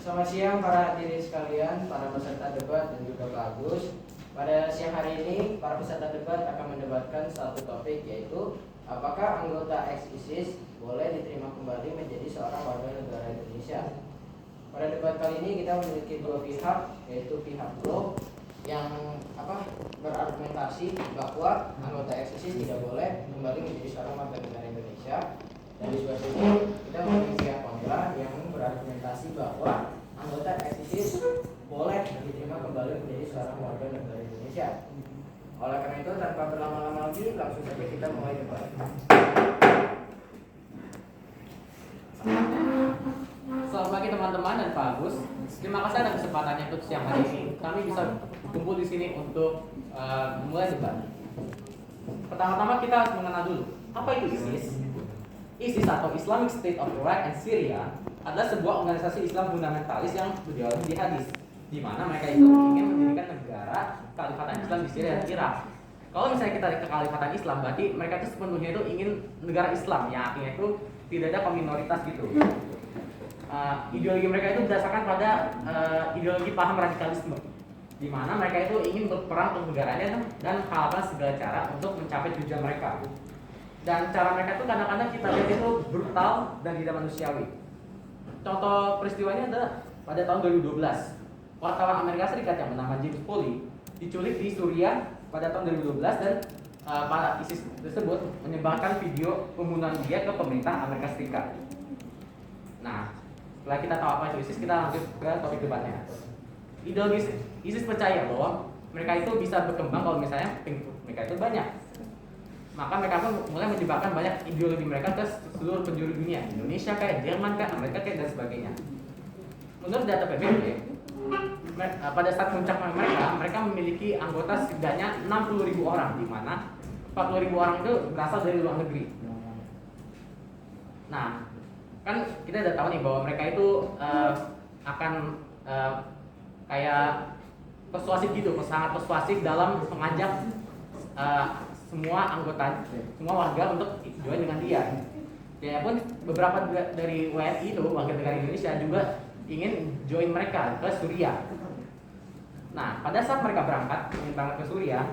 Selamat siang para hadirin sekalian, para peserta debat dan juga Pak Agus. Pada siang hari ini, para peserta debat akan mendebatkan satu topik, yaitu apakah anggota ex-ISIS boleh diterima kembali menjadi seorang warga negara Indonesia. Pada debat kali ini kita memiliki dua pihak, yaitu pihak Blok yang berargumentasi bahwa anggota ex-ISIS tidak boleh kembali menjadi seorang warga negara Indonesia. Dan di sebelah sini kita memiliki pihak kontra yang berargumentasi bahwa anggota ex-ISIS boleh diterima kembali menjadi seorang warga negara Indonesia. Oleh karena itu, tanpa berlama-lama lagi, langsung saja kita mulai debat. Selamat pagi teman-teman dan Pak Agus. Terima kasih atas kesempatannya untuk siang hari ini. Kami bisa kumpul di sini untuk memulai debat. Pertama-tama kita harus mengenal dulu apa itu ISIS. ISIS atau Islamic State of Iraq and Syria adalah sebuah organisasi Islam fundamentalis yang berjiwa jihadis, di mana mereka itu ingin mendirikan negara Khalifatan Islam di Syria dan Irak. Kalau misalnya kita lihat ke Khalifatan Islam, berarti mereka itu sepenuhnya itu ingin negara Islam yang artinya itu tidak ada minoritas gitu. Ideologi mereka itu berdasarkan pada ideologi paham radikalisme, di mana mereka itu ingin berperang untuk negaranya dan melakukan segala cara untuk mencapai tujuan mereka. Dan cara mereka itu kadang-kadang kita lihat itu brutal dan tidak manusiawi. Contoh peristiwanya adalah pada tahun 2012, wartawan Amerika Serikat yang bernama James Foley diculik di Suriah pada tahun 2012 dan para ISIS tersebut menyebarkan video pembunuhan dia ke pemerintah Amerika Serikat. Nah, setelah kita tahu apa itu ISIS, kita lanjut ke topik debatnya. Ideologis ISIS percaya bahwa mereka itu bisa berkembang kalau misalnya mereka itu banyak. Maka mereka pun mulai menyebarkan banyak ideologi mereka ke seluruh penjuru dunia, Indonesia kayak Jerman kayak Amerika kayak dan sebagainya. Menurut data PBB, pada saat puncak mereka memiliki anggota setidaknya 60.000 orang, di mana 40.000 orang itu berasal dari luar negeri. Nah, kan kita udah tahu nih bahwa mereka itu akan kayak persuasif gitu, sangat persuasif dalam mengajak semua anggota, semua warga untuk join dengan dia. Ya pun beberapa dari WNI itu, warga negara Indonesia juga ingin join mereka ke Suriah. Nah, pada saat mereka ingin berangkat ke Suriah,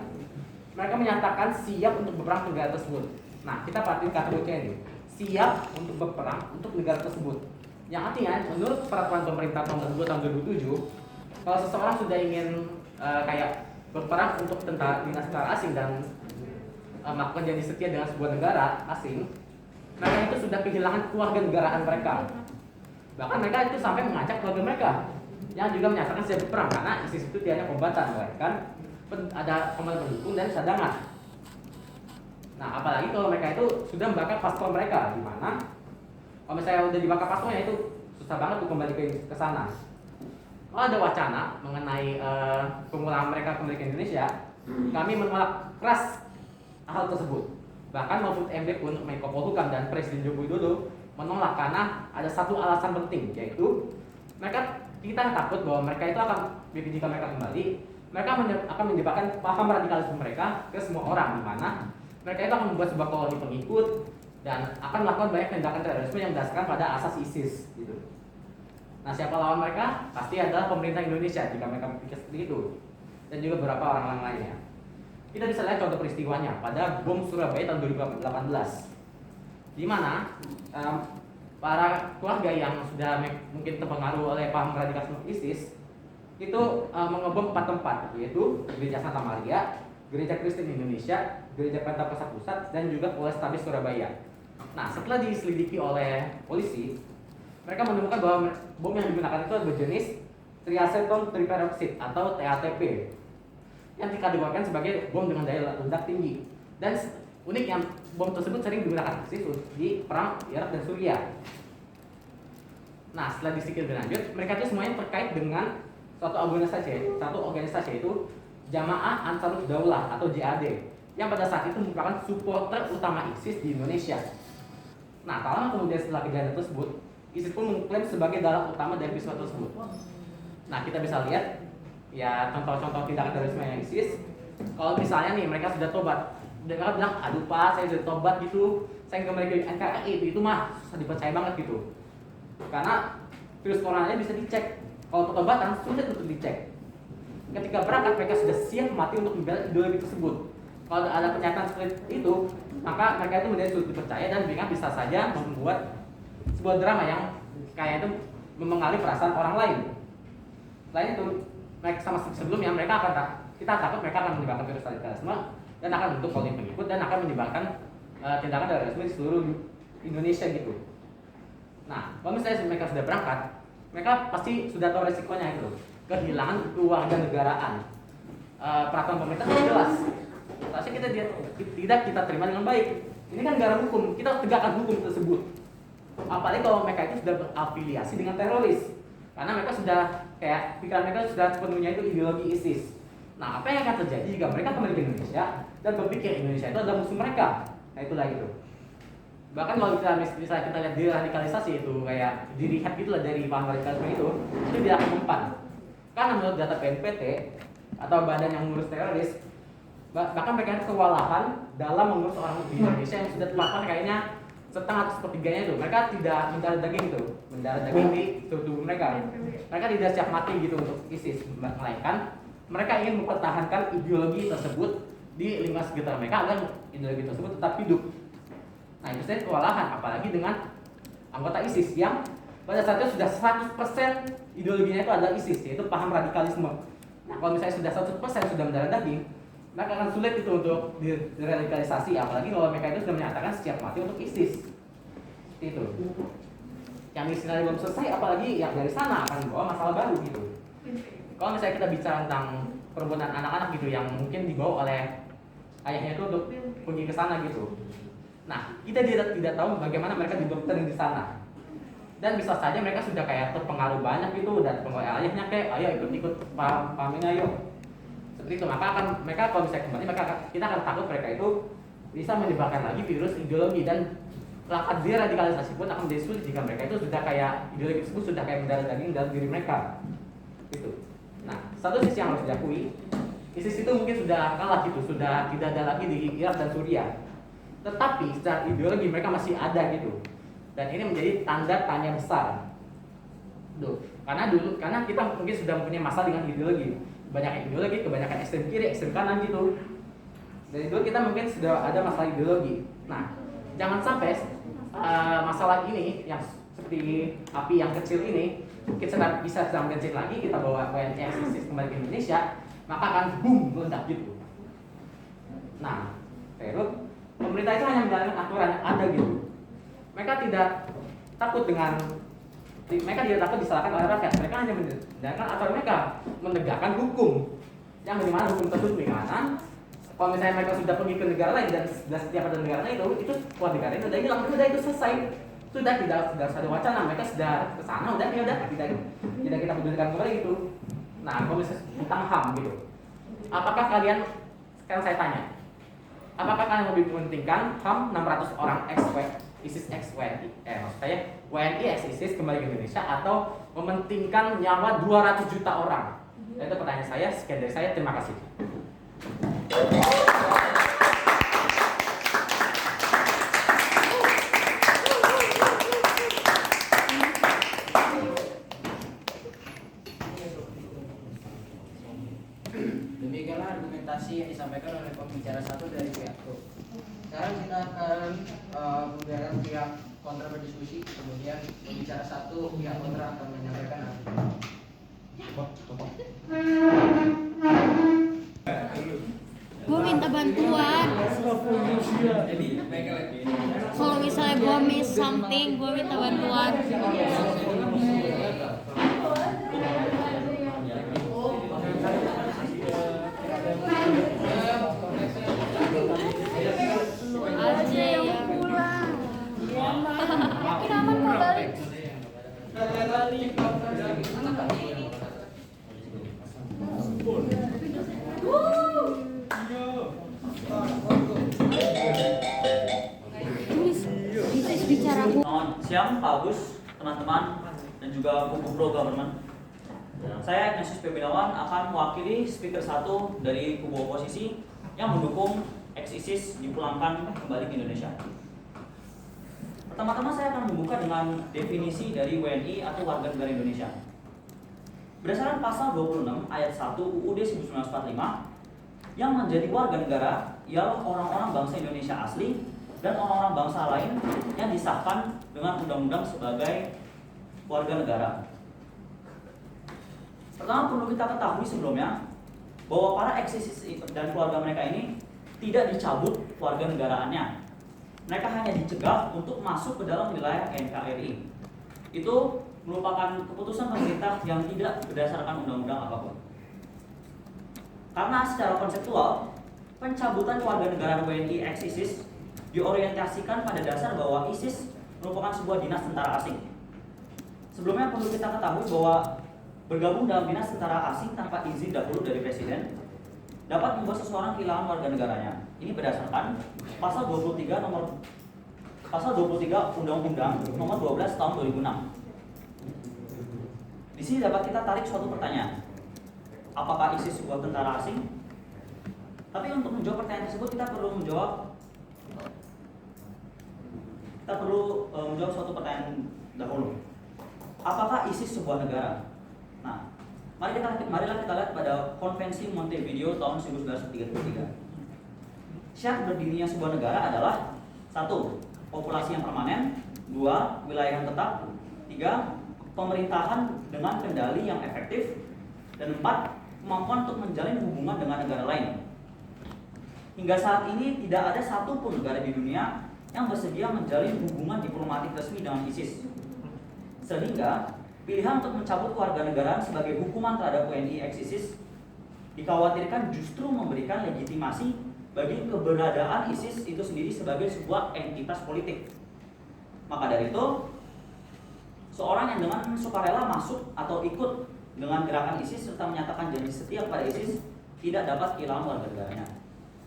mereka menyatakan siap untuk berperang ke negara tersebut. Nah, kita perhatiin kata kuncinya ini, siap untuk berperang untuk negara tersebut. Yang artinya, menurut peraturan pemerintah tahun 2007, kalau seseorang sudah ingin kayak berperang untuk dinas tentara asing dan melakukan janji setia dengan sebuah negara asing, mereka itu sudah kehilangan keluarga negaraan mereka. Bahkan mereka itu sampai mengajak keluarga mereka yang juga menyatakan siap berperang, karena ISIS itu tidak hanya kombatan, melainkan ada komandan pendukung dan cadangan. Nah, apalagi kalau mereka itu sudah membakar paspor mereka, di mana kalau misalnya udah dibakar paspornya itu susah banget untuk kembali ke sana. Kalau ada wacana mengenai pemulangan mereka kembali ke Indonesia, kami menolak keras hal tersebut. Bahkan Mahfud MD pun, Menko Polhukam dan Presiden Joko Widodo menolak karena ada satu alasan penting, yaitu kita takut bahwa mereka itu akan, jika mereka kembali, mereka akan menyebabkan paham radikalisme mereka ke semua orang, di mana mereka itu akan membuat sebuah koloni pengikut dan akan melakukan banyak tindakan terorisme yang berdasarkan pada asas ISIS gitu. Nah, siapa lawan mereka? Pasti adalah pemerintah Indonesia jika mereka berpikir seperti itu, dan juga beberapa orang lainnya. Kita bisa lihat contoh peristiwanya pada bom Surabaya tahun 2018, di mana para keluarga yang sudah mungkin terpengaruh oleh paham radikalisme ISIS itu mengebom 4 tempat, yaitu Gereja Santa Maria, Gereja Kristen Indonesia, Gereja Pentakosta Pusat, dan juga Polrestabes Surabaya. Nah, setelah diselidiki oleh polisi, mereka menemukan bahwa bom yang digunakan itu berjenis triaceton triperoxide atau TATP, yang dikategorikan sebagai bom dengan daya ledak tinggi. Dan uniknya, bom tersebut sering digunakan di perang Irak dan Suriah. Nah, setelah diselidiki lebih lanjut, mereka itu semuanya terkait dengan satu organisasi yaitu Jamaah Ansarud Daulah atau JAD, yang pada saat itu merupakan supporter utama ISIS di Indonesia. Nah, tak lama kemudian setelah kejadian tersebut, ISIS pun mengklaim sebagai dalang utama dari peristiwa tersebut. Nah, kita bisa lihat ya contoh-contoh tindakan terorisme yang ISIS. Kalau misalnya nih mereka sudah tobat, mereka bilang, aduh Pak, saya sudah tobat gitu, saya kembali ke NKRI, itu mah susah dipercaya banget gitu. Karena virus corona bisa dicek. Kalau untuk obatan sulit untuk dicek. Ketika berangkat mereka sudah siap mati untuk membela ideologi tersebut. Kalau ada pernyataan seperti itu, maka mereka itu menjadi sulit dipercaya dan mereka bisa saja membuat sebuah drama yang kayak itu memengaruhi perasaan orang lain. Selain itu, mereka sama sebelumnya kita takut mereka akan menyebabkan virus radikalisme dan akan bentuk koloni pengikut dan akan menyebabkan tindakan terorisme di seluruh Indonesia gitu. Nah, kalau misalnya mereka sudah berangkat, mereka pasti sudah tahu resikonya itu, kehilangan kewarganegaraan. Peraturan pemerintah sudah jelas. Tapi tidak kita terima dengan baik. Ini kan negara hukum, kita tegakkan hukum tersebut. Apalagi kalau mereka itu sudah berafiliasi dengan teroris, karena mereka sudah kayak pikiran mereka sudah sepenuhnya itu ideologi ISIS. Nah, apa yang akan terjadi jika mereka kembali ke Indonesia dan berpikir Indonesia itu adalah musuh mereka? Nah, itulah gitu. Bahkan kalau kita misalnya kita lihat deradikalisasi itu kayak di rehab itulah dari paham radikalisme itu tidak akan mempan. Karena menurut data BNPT atau badan yang mengurus teroris, bahkan mereka kewalahan dalam mengurus orang di Indonesia yang sudah terpapar kayaknya setengah atau sepertiganya itu. Mereka tidak mendarah daging itu, mendarah daging di tubuh mereka. Mereka tidak siap mati gitu untuk ISIS, melainkan mereka ingin mempertahankan ideologi tersebut di lingkungan sekitar mereka agar ideologi tersebut tetap hidup. Nah, itu saya kewalahan, apalagi dengan anggota ISIS yang pada saat itu sudah 100% ideologinya itu adalah ISIS, yaitu paham radikalisme. Nah, kalau misalnya sudah 100% sudah mendarah daging, maka akan sulit itu untuk diradikalisasi, apalagi kalau mereka itu sudah menyatakan siap mati untuk ISIS. Seperti itu. Yang misalnya belum selesai, apalagi yang dari sana akan membawa masalah baru gitu. Kalau misalnya kita bicara tentang perbuatan anak-anak gitu yang mungkin dibawa oleh ayahnya itu untuk pergi ke sana gitu. Nah, kita tidak tahu bagaimana mereka didoktrin di sana. Dan bisa saja mereka sudah kayak terpengaruh banyak gitu dan pengaruh ayahnya kayak ayo ikut pahamin ayo. Seperti itu, maka mereka kalau bisa kembali kita akan takut mereka itu bisa menyebarkan lagi virus ideologi dan langkah deradikalisasi pun akan menjadi sulit jika mereka itu sudah kayak ideologi tersebut sudah kayak mendarah daging dalam diri mereka. Gitu. Nah, satu sisi yang harus diakui, ISIS itu mungkin sudah kalah gitu, sudah tidak ada lagi di Irak dan Suriah. Tetapi secara ideologi mereka masih ada gitu. Dan ini menjadi tanda tanya besar. Karena kita mungkin sudah mempunyai masalah dengan ideologi. Banyak ideologi, kebanyakan ekstrem kiri, ekstrem kanan gitu. Dari dulu kita mungkin sudah ada masalah ideologi. Nah, jangan sampai masalah ini yang seperti api yang kecil ini kita bisa sedang kecil lagi, kita bawa WNI ISIS kembali ke Indonesia, maka akan boom meledak gitu. Nah, terus pemerintah itu hanya menjalankan aturan yang ada gitu. Mereka tidak takut disalahkan oleh rakyat. Mereka hanya menjalankan aturan mereka, menegakkan hukum. Yang dimana hukum tersebut bagaimana? Kalau misalnya mereka sudah pergi ke negara lain dan sudah setiap ada negara lain itu keluar negara itu udah hilang, udah itu selesai. Sudah tidak ada wacana, mereka sudah ke sana udah tidak kita pedulikan kembali gitu. Nah, kalau misalnya tentang HAM gitu. Apakah kalian, sekarang saya tanya, apakah kalian lebih mementingkan HAM 600 orang ISIS WNI, maksud saya WNI ISIS kembali ke Indonesia atau mementingkan nyawa 200 juta orang? Itu pertanyaan saya. Sekian dari saya, terima kasih. Demikianlah argumentasi yang disampaikan oleh pembicara satu dari pihak grup. Sekarang kita akan membiarkan pihak kontra berdiskusi, kemudian pembicara satu pihak kontra akan menyampaikan argumen. Gue minta bantuan. Kalau misalnya gue miss something, gue minta bantuan. Lu aja ya. Ini aman kok balik. Selamat siang Pak Agus, teman-teman, dan juga kubu pro government. Saya Ignatius Pebinawan akan mewakili speaker satu dari kubu oposisi yang mendukung ex-ISIS dipulangkan kembali ke Indonesia. Pertama-tama saya akan membuka dengan definisi dari WNI atau warga negara Indonesia. Berdasarkan pasal 26 ayat 1 UUD 1945, yang menjadi warga negara ialah orang-orang bangsa Indonesia asli dan orang-orang bangsa lain yang disahkan dengan undang-undang sebagai warga negara. Pertama perlu kita ketahui sebelumnya bahwa para eksisis dan keluarga mereka ini tidak dicabut warga negaraannya. Mereka hanya dicegah untuk masuk ke dalam wilayah NKRI. Itu merupakan keputusan pemerintah yang tidak berdasarkan undang-undang apapun. Karena secara konseptual, pencabutan kewarganegaraan WNI ex-ISIS diorientasikan pada dasar bahwa ISIS merupakan sebuah dinas tentara asing. Sebelumnya perlu kita ketahui bahwa bergabung dalam dinas tentara asing tanpa izin dahulu dari presiden dapat membuat seseorang kehilangan warga negaranya. Ini berdasarkan pasal 23 Undang-Undang Nomor 12 Tahun 2006. Di sini dapat kita tarik suatu pertanyaan. Apakah ISIS sebuah tentara asing? Tapi untuk menjawab pertanyaan tersebut kita perlu menjawab suatu pertanyaan dahulu. Apakah ISIS sebuah negara? Nah, marilah kita lihat pada Konvensi Montevideo tahun 1933. Syarat berdirinya sebuah negara adalah 1. Populasi yang permanen, 2. Wilayah yang tetap, 3. Pemerintahan dengan kendali yang efektif, dan 4. Kemampuan untuk menjalin hubungan dengan negara lain. Hingga saat ini tidak ada satupun negara di dunia yang bersedia menjalin hubungan diplomatik resmi dengan ISIS. Sehingga pilihan untuk mencabut kewarganegaraan sebagai hukuman terhadap WNI ex-ISIS dikhawatirkan justru memberikan legitimasi bagi keberadaan ISIS itu sendiri sebagai sebuah entitas politik. Maka dari itu, seorang yang dengan sukarela masuk atau ikut dengan gerakan ISIS serta menyatakan janji setia kepada ISIS tidak dapat kehilangan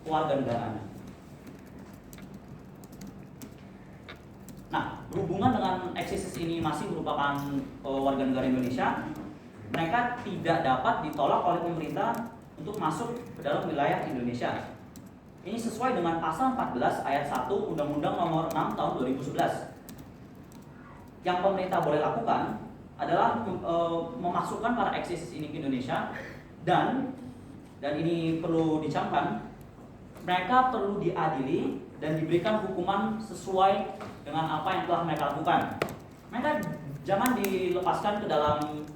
warga negaranya. Nah, berhubungan dengan ex-ISIS ini masih merupakan warga negara Indonesia, mereka tidak dapat ditolak oleh pemerintah untuk masuk ke dalam wilayah Indonesia. Ini sesuai dengan pasal 14 ayat 1 Undang-Undang Nomor 6 Tahun 2011. Yang pemerintah boleh lakukan adalah memasukkan para ex-ISIS ini ke Indonesia, dan ini perlu dicamkan, mereka perlu diadili dan diberikan hukuman sesuai dengan apa yang telah mereka lakukan. Mereka jangan dilepaskan ke dalam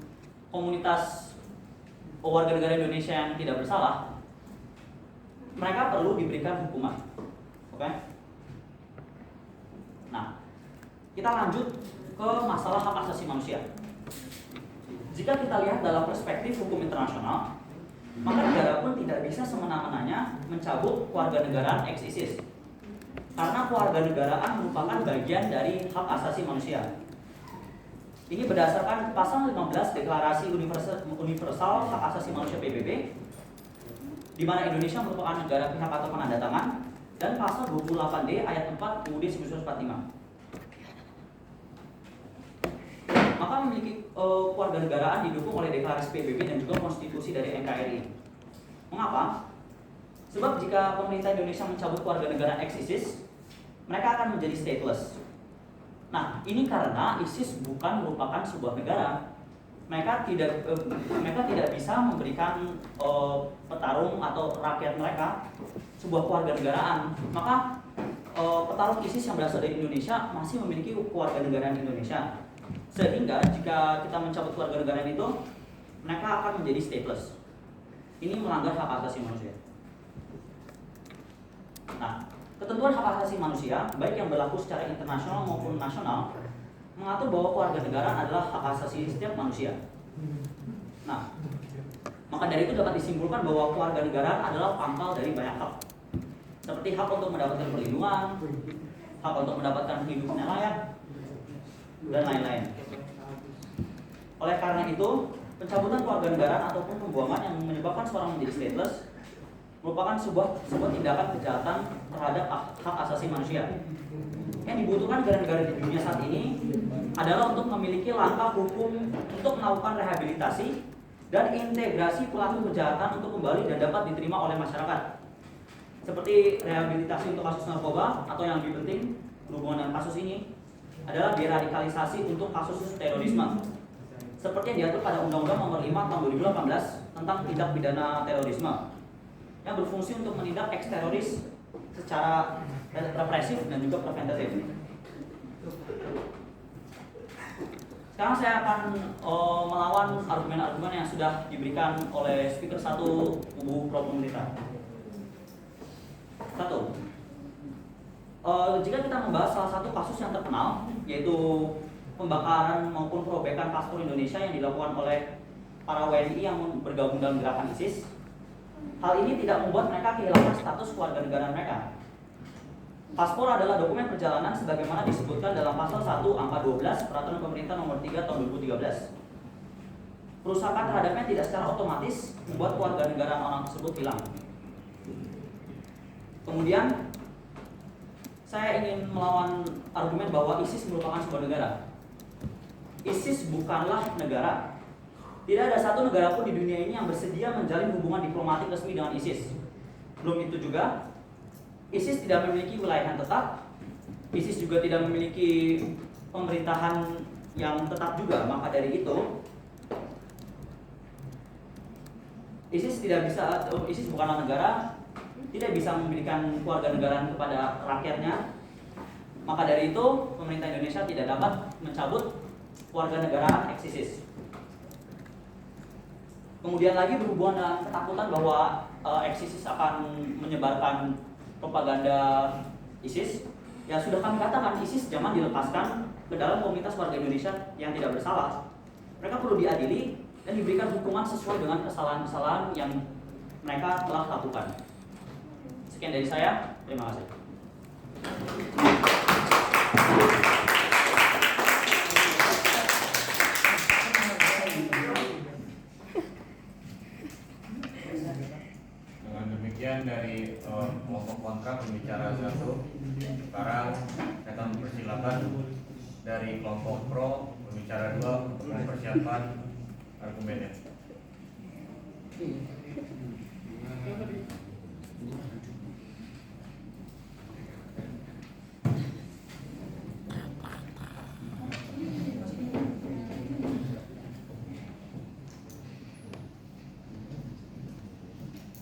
komunitas warga negara Indonesia yang tidak bersalah. Mereka perlu diberikan hukuman. Oke? Nah, kita lanjut ke masalah hak asasi manusia. Jika kita lihat dalam perspektif hukum internasional, maka negara pun tidak bisa semena-menanya mencabut kewarganegaraan ex-ISIS. Karena kewarganegaraan merupakan bagian dari hak asasi manusia. Ini berdasarkan pasal 15 Deklarasi Universal Hak Asasi Manusia PBB, di mana Indonesia merupakan negara pihak atau penandatangan, dan pasal 28D ayat 4 UUD 1945. Maka memiliki kewarganegaraan didukung oleh Deklarasi PBB dan juga konstitusi dari NKRI. Mengapa? Sebab jika pemerintah Indonesia mencabut kewarganegaraan ex-ISIS, mereka akan menjadi stateless. Nah, ini karena ISIS bukan merupakan sebuah negara. Mereka tidak bisa memberikan petarung atau rakyat mereka sebuah kewarganegaraan. Maka petarung ISIS yang berasal dari Indonesia masih memiliki kewarganegaraan Indonesia. Sehingga jika kita mencabut kewarganegaraan itu, mereka akan menjadi stateless. Ini melanggar hak asasi manusia. Nah, ketentuan hak asasi manusia, baik yang berlaku secara internasional maupun nasional, mengatur bahwa kewarganegaraan adalah hak asasi setiap manusia. Nah, maka dari itu dapat disimpulkan bahwa kewarganegaraan adalah pangkal dari banyak hak, seperti hak untuk mendapatkan perlindungan, hak untuk mendapatkan kehidupan yang layak, dan lain-lain. Oleh karena itu, pencabutan kewarganegaraan ataupun pembuangan yang menyebabkan seorang menjadi stateless merupakan sebuah tindakan kejahatan terhadap hak asasi manusia. Yang dibutuhkan negara-negara di dunia saat ini adalah untuk memiliki langkah hukum untuk melakukan rehabilitasi dan integrasi pelaku kejahatan untuk kembali dan dapat diterima oleh masyarakat. Seperti rehabilitasi untuk kasus narkoba, atau yang lebih penting berhubungan dengan kasus ini, adalah deradikalisasi untuk kasus terorisme seperti yang diatur pada Undang-Undang Nomor 5 Tahun 2018 tentang tindak pidana terorisme yang berfungsi untuk menindak eks-teroris secara represif dan juga preventatif. Sekarang saya akan melawan argumen-argumen yang sudah diberikan oleh speaker satu kubu pro pemerintah. Satu, jika kita membahas salah satu kasus yang terkenal, yaitu pembakaran maupun perobekan paspor Indonesia yang dilakukan oleh para WNI yang bergabung dalam gerakan ISIS, hal ini tidak membuat mereka kehilangan status kewarganegaraan mereka. Paspor adalah dokumen perjalanan sebagaimana disebutkan dalam pasal 1 angka 12 Peraturan Pemerintah Nomor 3 Tahun 2013. Perusahaan terhadapnya tidak secara otomatis membuat kewarganegaraan orang tersebut hilang. Kemudian saya ingin melawan argumen bahwa ISIS merupakan sebuah negara. ISIS bukanlah negara. Tidak ada satu negara pun di dunia ini yang bersedia menjalin hubungan diplomatik resmi dengan ISIS. Belum itu juga, ISIS tidak memiliki wilayah yang tetap. ISIS juga tidak memiliki pemerintahan yang tetap juga. Maka dari itu, ISIS bukanlah negara, tidak bisa memberikan kewarganegaraan kepada rakyatnya. Maka dari itu, pemerintah Indonesia tidak dapat mencabut kewarganegaraan ex-ISIS. Kemudian lagi berhubungan dengan ketakutan bahwa ex-ISIS akan menyebarkan propaganda ISIS, ya sudah kami katakan ISIS jangan dilepaskan ke dalam komunitas warga Indonesia yang tidak bersalah. Mereka perlu diadili dan diberikan hukuman sesuai dengan kesalahan-kesalahan yang mereka telah lakukan. Sekian dari saya, terima kasih. Dengan demikian dari kelompok kontra pembicara satu, sekarang saya akan mempersilakan dari kelompok pro pembicara dua untuk mempersiapkan argumennya.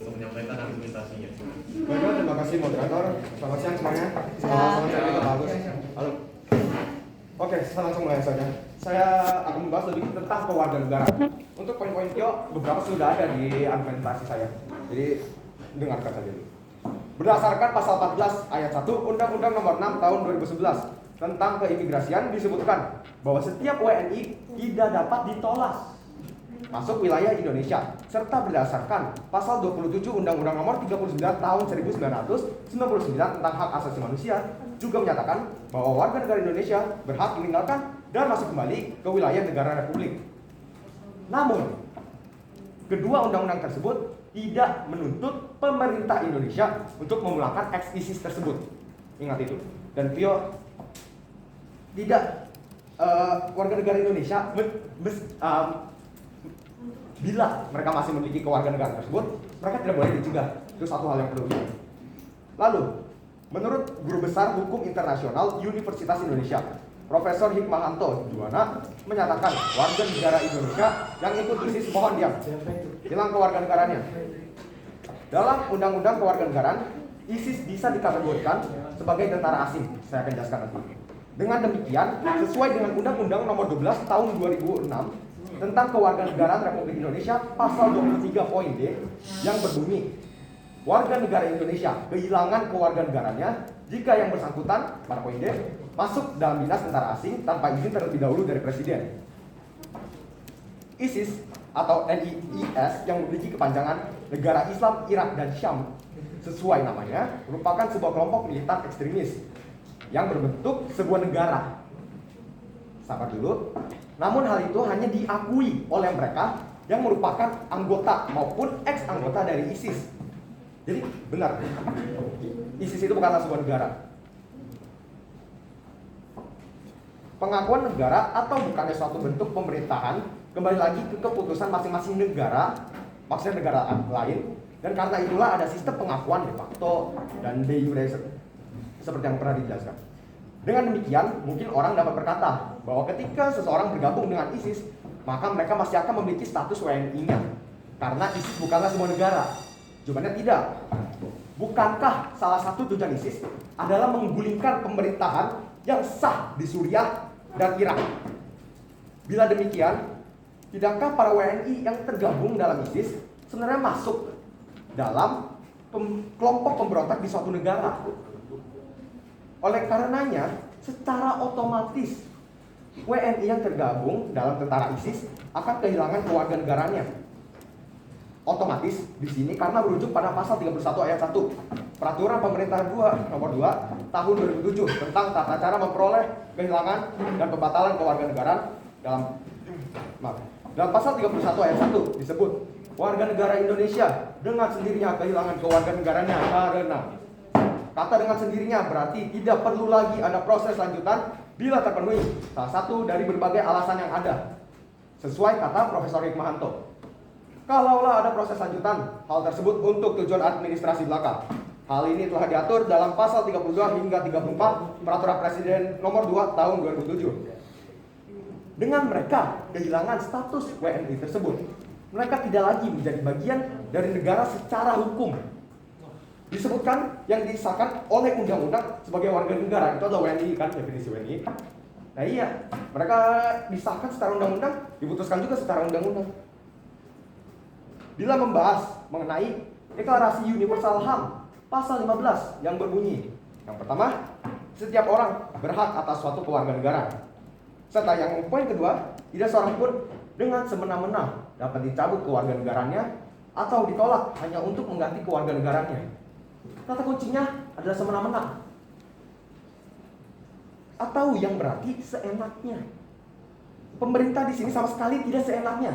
Menyampaikan argumentasinya. Baiklah, terima kasih moderator. Selamat siang semuanya. Selamat siang Pak Agus. Halo. Oke, saya langsung mulai saja. Saya akan membahas lebih tentang kewarganegaraan. Untuk poin-poin beberapa sudah ada di argumentasi saya. Jadi dengarkan saja dulu. Berdasarkan pasal 14 ayat 1 Undang-Undang Nomor 6 Tahun 2011 tentang keimigrasian disebutkan bahwa setiap WNI tidak dapat ditolak masuk wilayah Indonesia, serta berdasarkan pasal 27 Undang-Undang Nomor 39 Tahun 1999 tentang hak asasi manusia juga menyatakan bahwa warga negara Indonesia berhak meninggalkan dan masuk kembali ke wilayah negara Republik. Namun, kedua undang-undang tersebut tidak menuntut pemerintah Indonesia untuk memulangkan ex-ISIS tersebut. Ingat itu. Dan Pio tidak warga negara Indonesia bila mereka masih memiliki kewarganegaraan tersebut, mereka tidak boleh dicegah. Itu satu hal yang perlu diingat. Lalu, menurut Guru Besar Hukum Internasional Universitas Indonesia, Profesor Hikmahanto Juwana menyatakan warga negara Indonesia yang ikut ISIS mohon diam, hilang kewarganegaraannya. Dalam Undang-Undang Kewarganegaraan, ISIS bisa dikategorikan sebagai tentara asing. Saya akan jelaskan nanti. Dengan demikian, sesuai dengan Undang-Undang Nomor 12 Tahun 2006 tentang kewarganegaraan Republik Indonesia pasal 23 poin D yang berbunyi warga negara Indonesia kehilangan kewarganegaraannya jika yang bersangkutan pada poin D masuk dalam dinas tentara asing tanpa izin terlebih dahulu dari presiden. ISIS atau NIIS yang memiliki kepanjangan Negara Islam Irak dan Syam sesuai namanya merupakan sebuah kelompok militan ekstremis yang berbentuk sebuah negara. Sabar dulu. Namun hal itu hanya diakui oleh mereka yang merupakan anggota maupun ex-anggota dari ISIS. Jadi benar, ISIS itu bukanlah sebuah negara. Pengakuan negara atau bukannya suatu bentuk pemerintahan kembali lagi ke keputusan masing-masing negara, maksudnya negara lain. Dan karena itulah ada sistem pengakuan de facto dan de jure seperti yang pernah dijelaskan. Dengan demikian, mungkin orang dapat berkata bahwa ketika seseorang bergabung dengan ISIS, maka mereka masih akan memiliki status WNI-nya. Karena ISIS bukanlah sebuah negara. Jawabannya tidak. Bukankah salah satu tujuan ISIS adalah menggulingkan pemerintahan yang sah di Suriah dan Irak? Bila demikian, tidakkah para WNI yang tergabung dalam ISIS sebenarnya masuk dalam kelompok pemberontak di suatu negara? Oleh karenanya, secara otomatis WNI yang tergabung dalam tentara ISIS akan kehilangan kewarganegaranya. Otomatis di sini karena merujuk pada pasal 31 ayat 1 Peraturan Pemerintah nomor 2 tahun 2007 tentang tata cara memperoleh, kehilangan, dan pembatalan kewarganegaraan dalam pasal 31 ayat 1 disebut warga negara Indonesia dengan sendirinya kehilangan kewarganegaranya karena kata dengan sendirinya berarti tidak perlu lagi ada proses lanjutan bila terpenuhi salah satu dari berbagai alasan yang ada. Sesuai kata Profesor Hikmahanto, kalaulah ada proses lanjutan hal tersebut untuk tujuan administrasi belaka. Hal ini telah diatur dalam pasal 32 hingga 34 Peraturan Presiden nomor 2 tahun 2007. Dengan mereka kehilangan status WNI tersebut, mereka tidak lagi menjadi bagian dari negara secara hukum. Disebutkan yang disahkan oleh undang-undang sebagai warga negara, itu adalah WNI kan, definisi WNI. Nah iya, mereka disahkan secara undang-undang, diputuskan juga secara undang-undang. Bila membahas mengenai Deklarasi Universal HAM pasal 15 yang berbunyi, yang pertama, setiap orang berhak atas suatu kewarganegaraan. Serta yang poin kedua, tidak seorang pun dengan semena-mena dapat dicabut kewarganegaraannya atau ditolak hanya untuk mengganti kewarganegaranya. Kata kuncinya adalah semena-mena. Atau yang berarti seenaknya. Pemerintah di sini sama sekali tidak seenaknya.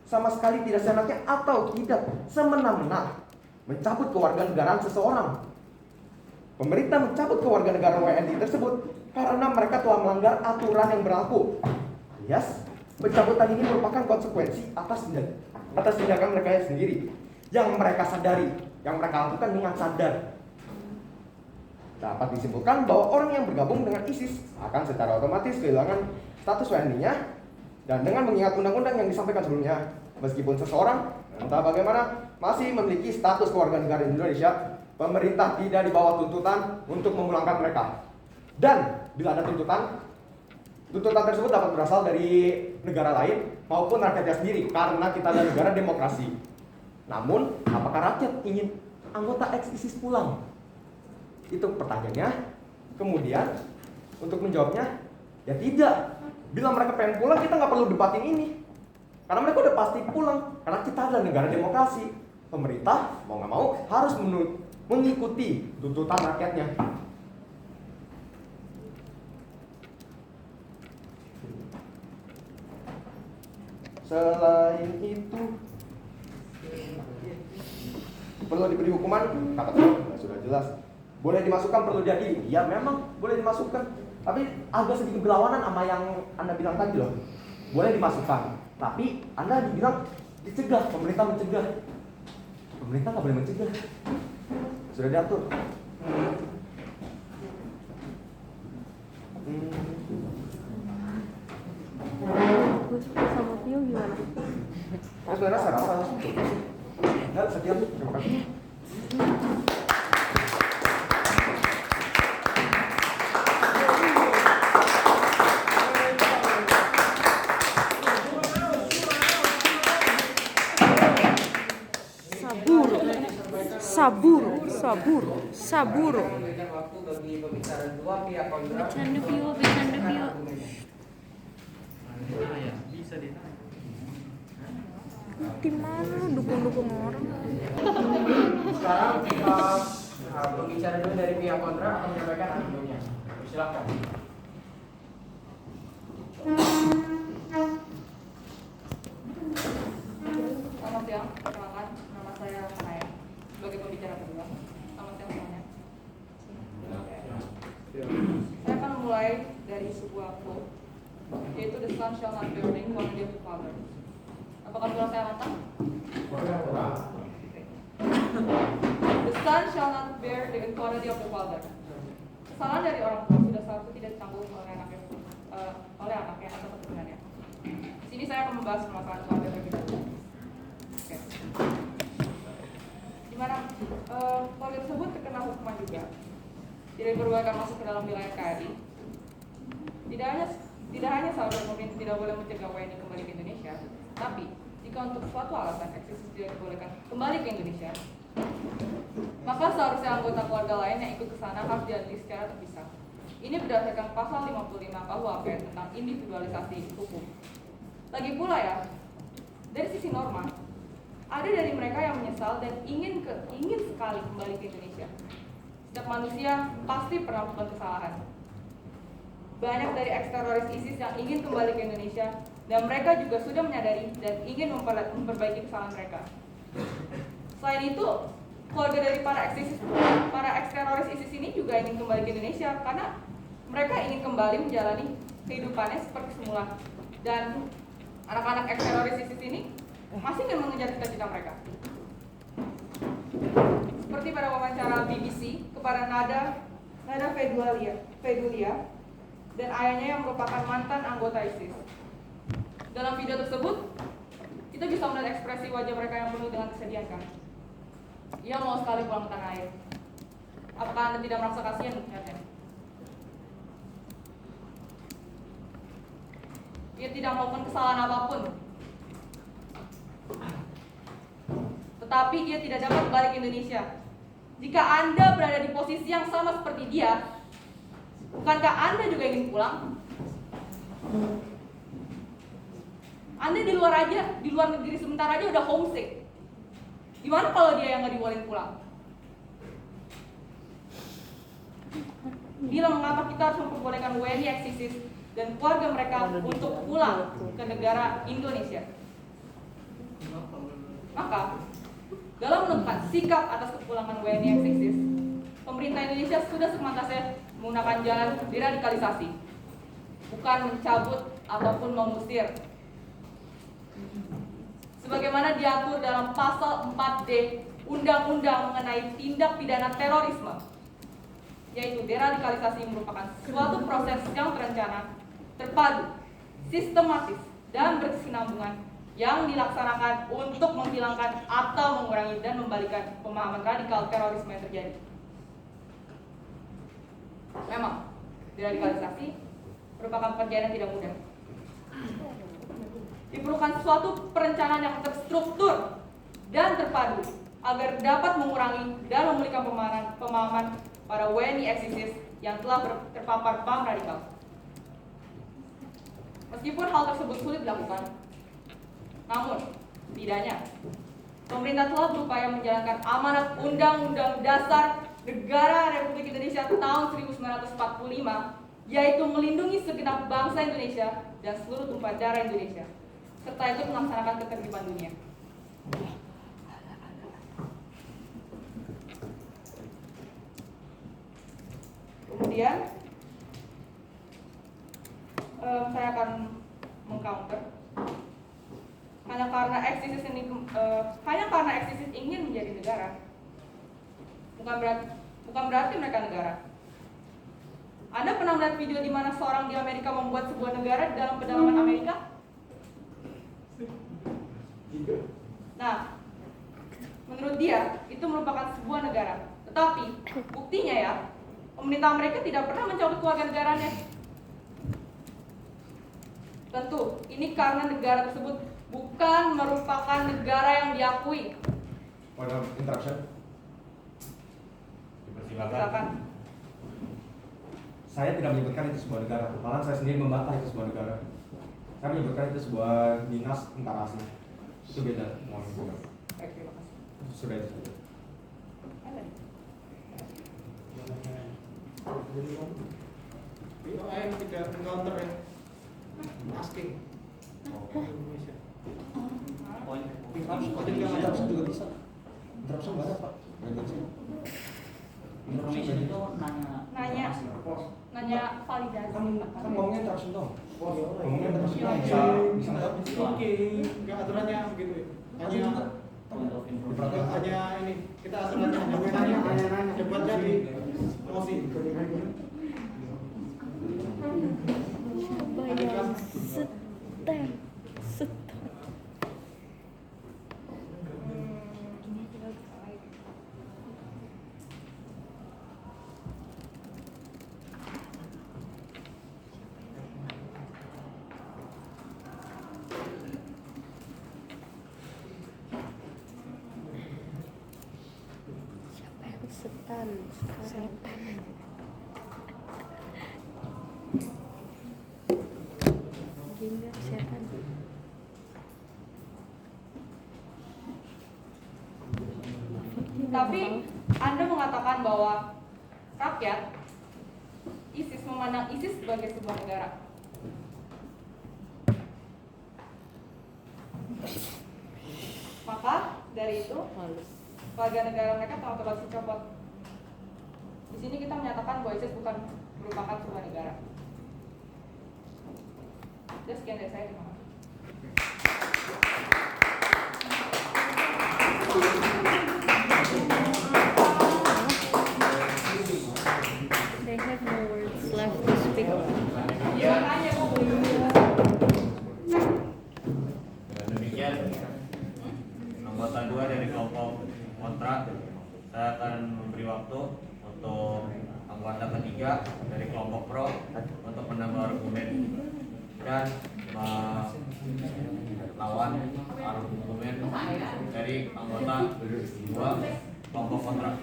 Sama sekali tidak seenaknya atau tidak semena-mena mencabut kewarganegaraan seseorang. Pemerintah mencabut kewarganegaraan WNI tersebut karena mereka telah melanggar aturan yang berlaku. Alias, pencabutan ini merupakan konsekuensi atas tindakan mereka sendiri yang mereka sadari, yang mereka lakukan dengan sadar. Dapat disimpulkan bahwa orang yang bergabung dengan ISIS akan secara otomatis kehilangan status WNI-nya. Dan dengan mengingat undang-undang yang disampaikan sebelumnya, meskipun seseorang entah bagaimana masih memiliki status kewarganegaraan Indonesia, pemerintah tidak dibawa tuntutan untuk memulangkan mereka. Dan bila ada tuntutan tersebut dapat berasal dari negara lain maupun rakyatnya sendiri, karena kita adalah negara demokrasi. Namun, apakah rakyat ingin anggota ex-ISIS pulang? Itu pertanyaannya. Kemudian, untuk menjawabnya, ya tidak. Bila mereka pengen pulang, kita nggak perlu debatin ini. Karena mereka udah pasti pulang. Karena kita adalah negara demokrasi. Pemerintah, mau nggak mau, harus mengikuti tuntutan rakyatnya. Selain itu, perlu diberi hukuman, kata sudah jelas. Boleh dimasukkan, perlu diadili. Ya memang boleh dimasukkan. Tapi agak sedikit berlawanan sama yang Anda bilang tadi loh. Boleh dimasukkan, tapi Anda dibilang dicegah, pemerintah mencegah. Pemerintah nggak boleh mencegah. Sudah diatur. Gue suka sama Tio gimana? Sebenarnya saya rasa nggak sekian. Terima kasih. Saburo. Memberikan waktu bagi pembicara dua pihak kontra. Bercanda Pio. Bisa ditanya. Di mana dukung orang? Sekarang pembicara dua dari pihak kontra akan menyampaikan argumennya. Silakan. Selamat siang, perkenalkan nama saya Hanaya sebagai pembicara kedua. Selamat siang semuanya. Saya akan memulai dari sebuah quote, yaitu the sun shall not bear the quantity of the father. Apakah suara saya matang? The son shall not bear the quantity of the father. Kesalahan dari orang tua sudah sesuatu tidak ditanggung oleh anaknya atau keturunannya. Di sini saya akan membahas permasalahan keluarga terlebih dahulu. Oke. Di mana keluarga tersebut terkena hukuman juga. Tidak diperbolehkan masuk ke dalam wilayah KRI. Tidak hanya saudara pemerintah tidak boleh mencegah WNI kembali ke Indonesia, tapi jika untuk suatu alasan eksis tidak dibolehkan kembali ke Indonesia, maka seharusnya anggota keluarga lain yang ikut ke sana harus diadili secara terpisah. Ini berdasarkan pasal 55 KUHP tentang individualisasi hukum. Lagi pula ya, dari sisi norma, ada dari mereka yang menyesal dan ingin sekali kembali ke Indonesia. Setiap manusia pasti pernah melakukan kesalahan. Banyak dari ex-teroris ISIS yang ingin kembali ke Indonesia dan mereka juga sudah menyadari dan ingin memperbaiki kesalahan mereka. Selain itu, keluarga dari para ex-teroris ISIS ini juga ingin kembali ke Indonesia karena mereka ingin kembali menjalani kehidupannya seperti semula. Dan anak-anak ex-teroris ISIS ini masih ingin mengejar cita-cita mereka. Seperti pada wawancara BBC kepada Nada Fedulia dan ayahnya yang merupakan mantan anggota ISIS. Dalam video tersebut, kita bisa melihat ekspresi wajah mereka yang penuh dengan kesedihan kan? Ia mau sekali pulang ke tanah air. Apakah Anda tidak merasa kasihan melihatnya? Ia tidak melakukan kesalahan apapun. Tetapi dia tidak dapat balik ke Indonesia. Jika Anda berada di posisi yang sama seperti dia, bukankah Anda juga ingin pulang? Anda di luar negeri sebentar aja udah homesick. Gimana kalau dia yang nggak dibolehin pulang? Bila mengapa kita harus memperbolehkan WNI ex-ISIS dan keluarga mereka untuk pulang ke negara Indonesia? Maka, dalam menentukan sikap atas kepulangan WNI ex-ISIS, pemerintah Indonesia sudah sepantasnya menggunakan jalan deradikalisasi, bukan mencabut ataupun mengusir. Sebagaimana diatur dalam pasal 4D Undang-Undang mengenai tindak pidana terorisme, yaitu deradikalisasi merupakan suatu proses yang terencana, terpadu, sistematis, dan berkesinambungan yang dilaksanakan untuk menghilangkan atau mengurangi dan membalikan pemahaman radikal terorisme yang terjadi. Memang, deradikalisasi merupakan pekerjaan yang tidak mudah. Diperlukan suatu perencanaan yang terstruktur dan terpadu agar dapat mengurangi dan memulihkan pemahaman para WNI ex-ISIS yang telah terpapar paham radikal. Meskipun hal tersebut sulit dilakukan, namun setidaknya pemerintah telah berupaya menjalankan amanat Undang-Undang Dasar Negara Republik Indonesia tahun 1945, yaitu melindungi segenap bangsa Indonesia dan seluruh tumpah darah Indonesia, serta ikut melaksanakan ketertiban dunia. Kemudian saya akan mengcounter hanya karena ex-ISIS ingin menjadi negara, bukan berarti mereka negara. Anda pernah melihat video di mana seorang di Amerika membuat sebuah negara di dalam pedalaman Amerika? Nah, menurut dia itu merupakan sebuah negara. Tetapi buktinya ya, pemerintah Amerika tidak pernah mencabut keluarga negaranya. Tentu, ini karena negara tersebut bukan merupakan negara yang diakui. Pada interaction. Dipersilakan. Saya tidak menyebutkan itu sebuah negara, malah saya sendiri membantah itu sebuah negara. Saya menyebutkan itu sebuah dinas tentara asing. Itu beda, mohon maaf. Baik, terima kasih. Sudah itu saja. POM tidak encounter ya, asking. Indonesia. Interruption juga bisa. Interruption nggak ada Pak. Information itu Nanya validasi. Kan ngomongnya interruption dong. Ngomongnya interruption dong. Bisa Oke, nggak aturannya begitu ya. Hanya ini kita aturannya hanya bertanya, debatnya di mosi. Siapa yang setan? Siapa yang setan? Setan. Gimana setan? Tapi Anda mengatakan bahwa rakyat ISIS memandang ISIS sebagai sebuah negara. Maka dari itu warga negara mereka telah terlalu dicopot. Di sini kita menyatakan bahwa ISIS bukan merupakan sebuah negara. Sekian dari saya, terima kasih. They have no words left to speak. Demikian, dengan demikian anggota 2 dari kelompok kontra, saya akan memberi waktu untuk anggota ketiga dari kelompok pro untuk menambah argumen dan melawan argumen dari anggota 2 kelompok kontra.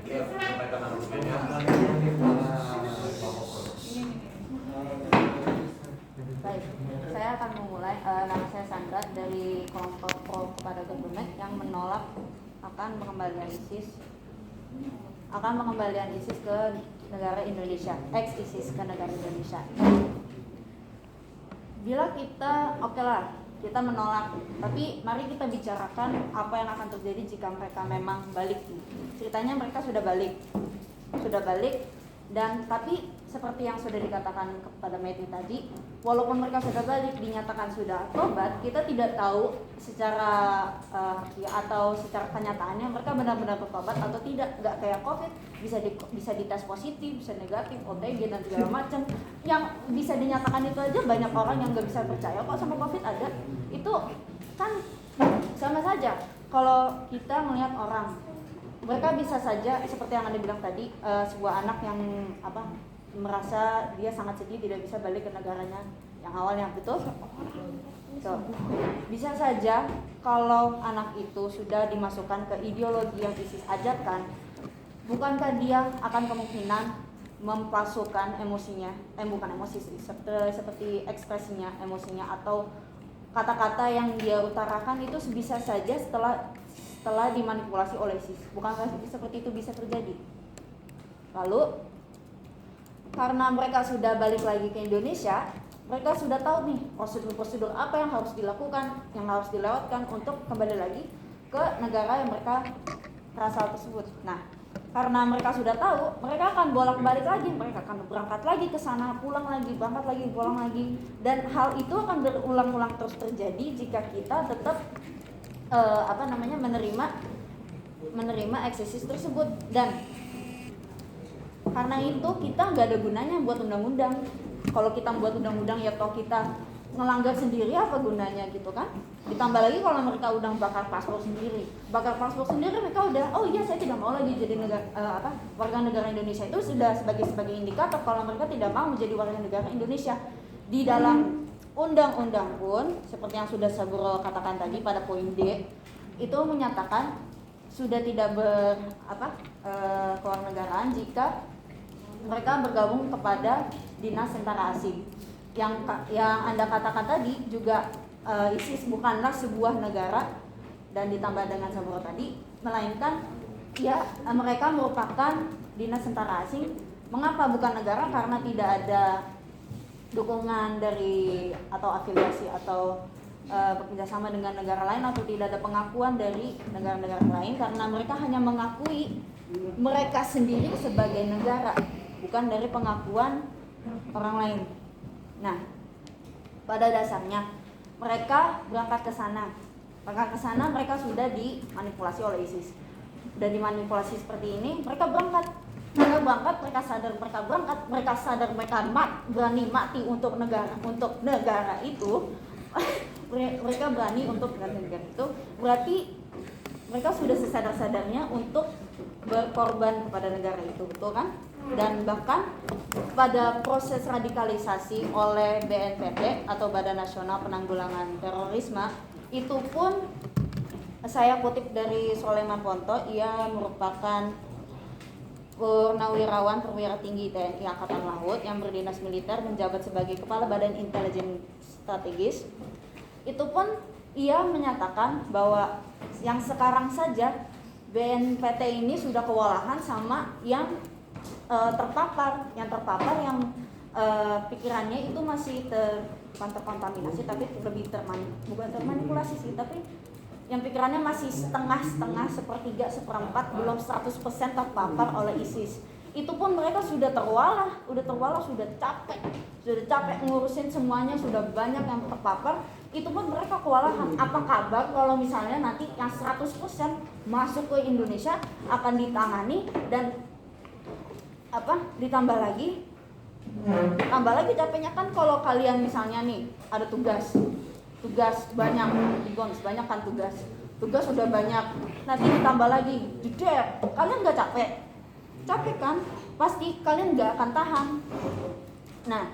Ya, sampaikan argumennya. Baik, saya akan memulai. Nama saya Sandra dari kelompok pro kepada government yang menolak akan pengembalian ISIS ke negara Indonesia, ex-ISIS ke negara Indonesia. Bila kita, oke lah, kita menolak, tapi mari kita bicarakan apa yang akan terjadi jika mereka memang balik. Ceritanya mereka sudah balik, dan tapi seperti yang sudah dikatakan kepada Meti tadi, walaupun mereka sudah balik, dinyatakan sudah tobat, kita tidak tahu secara atau secara kenyataannya mereka benar-benar bertobat atau tidak. Nggak kayak COVID, bisa dites positif, bisa negatif, OTG dan segala macam. Yang bisa dinyatakan itu aja banyak orang yang nggak bisa percaya kok sama COVID ada. Itu kan sama saja. Kalau kita melihat orang, mereka bisa saja seperti yang Anda bilang tadi, sebuah anak yang merasa dia sangat sedih tidak bisa balik ke negaranya yang awalnya, betul? So, bisa saja kalau anak itu sudah dimasukkan ke ideologi yang ISIS ajarkan, bukankah dia akan kemungkinan mempalsukan emosinya, bukan emosi sih, seperti ekspresinya, emosinya atau kata-kata yang dia utarakan itu bisa saja setelah dimanipulasi oleh ISIS. Bukankah seperti itu bisa terjadi? Lalu karena mereka sudah balik lagi ke Indonesia, mereka sudah tahu nih prosedur-prosedur apa yang harus dilakukan, yang harus dilewatkan untuk kembali lagi ke negara yang mereka berasal tersebut. Nah, karena mereka sudah tahu, mereka akan bolak-balik lagi, mereka akan berangkat lagi ke sana, pulang lagi, berangkat lagi, pulang lagi, dan hal itu akan berulang-ulang terus terjadi jika kita tetap menerima eksis tersebut. Dan karena itu kita nggak ada gunanya buat undang-undang. Kalau kita buat undang-undang ya toh kita ngelanggar sendiri, apa gunanya gitu kan? Ditambah lagi kalau mereka udah bakar paspor sendiri mereka udah, oh iya saya tidak mau lagi jadi warga negara Indonesia. Itu sudah sebagai indikator kalau mereka tidak mau menjadi warga negara Indonesia. Di dalam undang-undang pun seperti yang sudah Saburo katakan tadi pada poin D itu menyatakan sudah tidak kewarganegaraan jika mereka bergabung kepada dinas tentara asing. Yang Anda katakan tadi juga ISIS bukanlah sebuah negara, dan ditambah dengan Saburo tadi, melainkan ya mereka merupakan dinas tentara asing. Mengapa bukan negara? Karena tidak ada dukungan dari atau afiliasi atau bekerjasama dengan negara lain, atau tidak ada pengakuan dari negara-negara lain, karena mereka hanya mengakui mereka sendiri sebagai negara. bukan dari pengakuan orang lain. Nah, pada dasarnya mereka berangkat ke sana. Mereka sudah dimanipulasi oleh ISIS. Sudah dimanipulasi seperti ini, mereka berangkat, mereka sadar mereka berani mati untuk negara itu. Mereka berani untuk negara itu, berarti mereka sudah sesadar-sadarnya untuk berkorban kepada negara itu, betul kan? Dan bahkan pada proses radikalisasi oleh BNPT atau Badan Nasional Penanggulangan Terorisme itu pun, saya kutip dari Soleman Ponto, ia merupakan purnawirawan perwira tinggi TNI Angkatan Laut yang berdinas militer, menjabat sebagai Kepala Badan Intelijen Strategis. Itu pun ia menyatakan bahwa yang sekarang saja BNPT ini sudah kewalahan sama yang terpapar yang pikirannya itu masih bukan terkontaminasi, tapi lebih bukan termanipulasi sih, tapi yang pikirannya masih setengah-setengah, sepertiga, seperempat, belum 100% terpapar oleh ISIS. Itu pun mereka sudah terwalah, sudah capek ngurusin semuanya, sudah banyak yang terpapar. Itu pun mereka kewalahan. Apa kabar kalau misalnya nanti yang 100% masuk ke Indonesia akan ditangani dan ditambah lagi capeknya kan kalau kalian misalnya nih ada tugas banyak, banyak kan tugas udah banyak, nanti ditambah lagi jeder, kalian nggak capek kan, pasti kalian nggak akan tahan. Nah,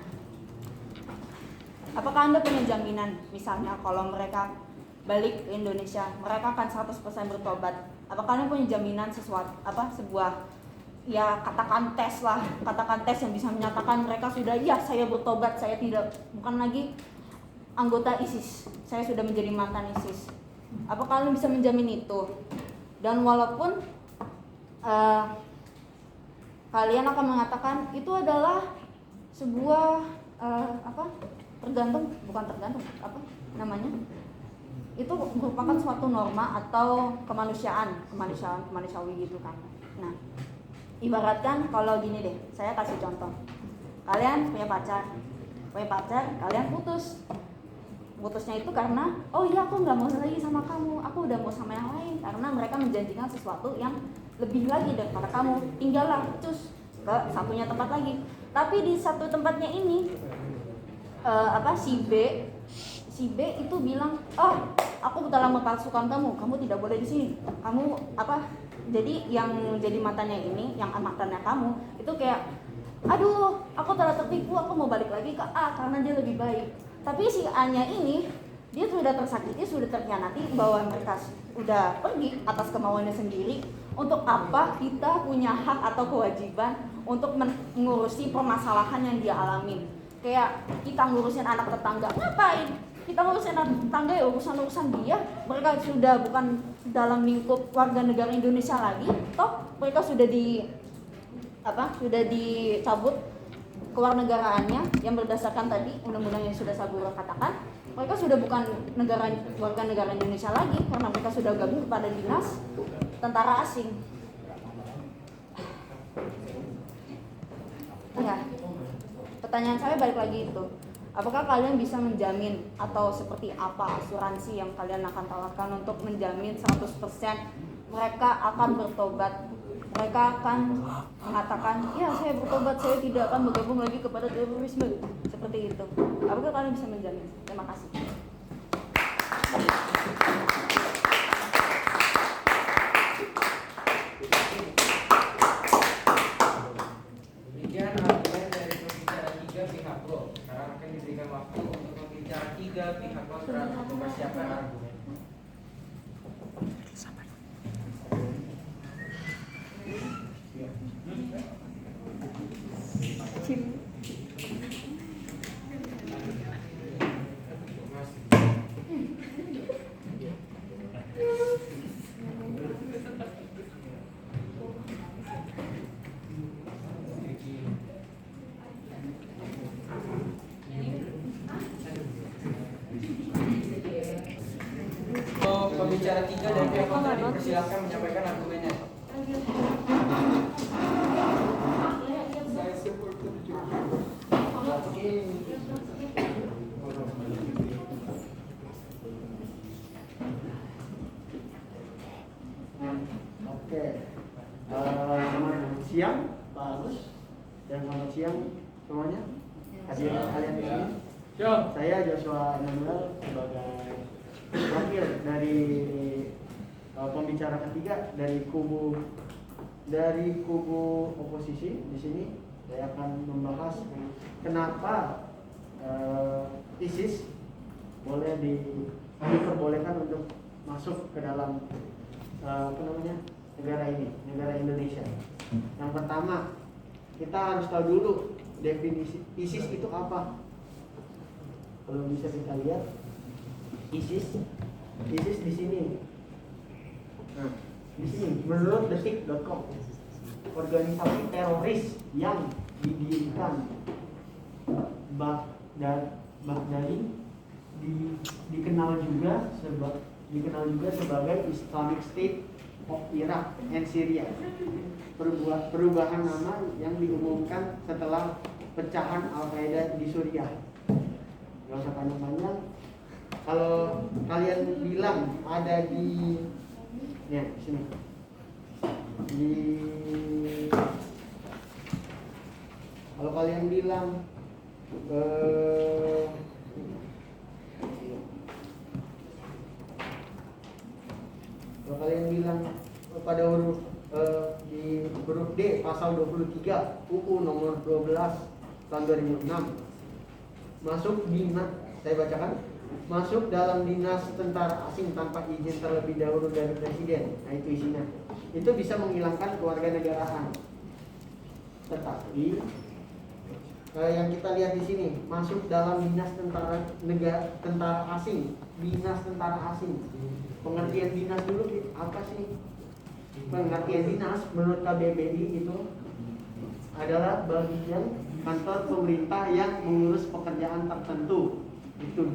apakah Anda punya jaminan misalnya kalau mereka balik ke Indonesia mereka akan 100% bertobat? Apakah kalian punya jaminan sebuah ya katakan tes yang bisa menyatakan mereka sudah, ya saya bertobat, saya bukan lagi anggota ISIS, saya sudah menjadi mantan ISIS. Apa kalian bisa menjamin itu? Dan walaupun kalian akan mengatakan itu adalah sebuah itu merupakan suatu norma atau kemanusiawi gitu kan. Nah, ibaratkan kalau gini deh, saya kasih contoh. Kalian punya pacar, kalian putusnya itu karena, oh iya aku nggak mau lagi sama kamu, aku udah mau sama yang lain, karena mereka menjanjikan sesuatu yang lebih lagi daripada kamu. Tinggallah cus ke satunya tempat lagi. Tapi di satu tempatnya ini si B itu bilang, oh aku telah mempalsukan kamu tidak boleh di sini, kamu jadi yang jadi mantannya ini, yang mantannya kamu itu kayak, aduh aku telah tertipu, aku mau balik lagi ke A karena dia lebih baik. Tapi si A-nya ini dia sudah tersakiti, sudah terkhianati, bahwa mereka udah pergi atas kemauannya sendiri. Untuk apa kita punya hak atau kewajiban untuk mengurusi permasalahan yang dia alamin? Kayak kita ngurusin anak tetangga, ngapain? Kita ngurusin anak tetangga ya urusan dia. Mereka sudah bukan dalam lingkup warga negara Indonesia lagi. Toh mereka sudah dicabut kewarganegaraannya yang berdasarkan tadi undang-undang yang sudah Saburo katakan. Mereka sudah bukan warga negara Indonesia lagi karena mereka sudah gabung kepada dinas tentara asing. Ya, pertanyaan saya balik lagi itu, apakah kalian bisa menjamin atau seperti apa asuransi yang kalian akan tawarkan untuk menjamin 100% mereka akan bertobat? Mereka akan mengatakan, ya saya bertobat, saya tidak akan bergabung lagi kepada terorisme. Seperti itu. Apakah kalian bisa menjamin? Terima kasih. Demikian argumen dari pembicara 3 pihak pro. Sekarang akan diberikan waktu untuk pembicara 3 pihak kontra untuk mempersiapkan argumen. Pembicara 3 dari pihak kontra dipersilakan menyampaikan argumennya. Oke. Selamat siang Pak Agus dan selamat siang semuanya. Hadirin kalian di sini. Saya Joshua Emanuel sebagai wakil dari pembicara ketiga dari kubu oposisi. Di sini saya akan membahas kenapa ISIS boleh diperbolehkan untuk masuk ke dalam negara ini, negara Indonesia. Yang pertama, kita harus tahu dulu definisi ISIS itu apa. Kalau bisa kita lihat, ISIS di sini. Nah, di sini menurut detik.com, organisasi teroris yang didirikan Baghdadi dikenal juga sebagai Islamic State of Iraq and Syria. Perubahan nama yang diumumkan setelah pecahan Al-Qaeda di Suriah. Gak usah panjang-panjang. Kalau kalian bilang ada di sini. Kalau kalian bilang pada huruf di huruf D pasal 23 UU nomor 12 tahun 2006 masuk dinas, saya bacakan, masuk dalam dinas tentara asing tanpa izin terlebih dahulu dari presiden. Nah, itu isinya. Itu bisa menghilangkan kewarganegaraan. Tetapi yang kita lihat di sini, masuk dalam dinas tentara asing, dinas tentara asing. Pengertian dinas dulu apa sih? Pengertian dinas menurut KBBI itu adalah bagian kantor pemerintah yang mengurus pekerjaan tertentu. Itu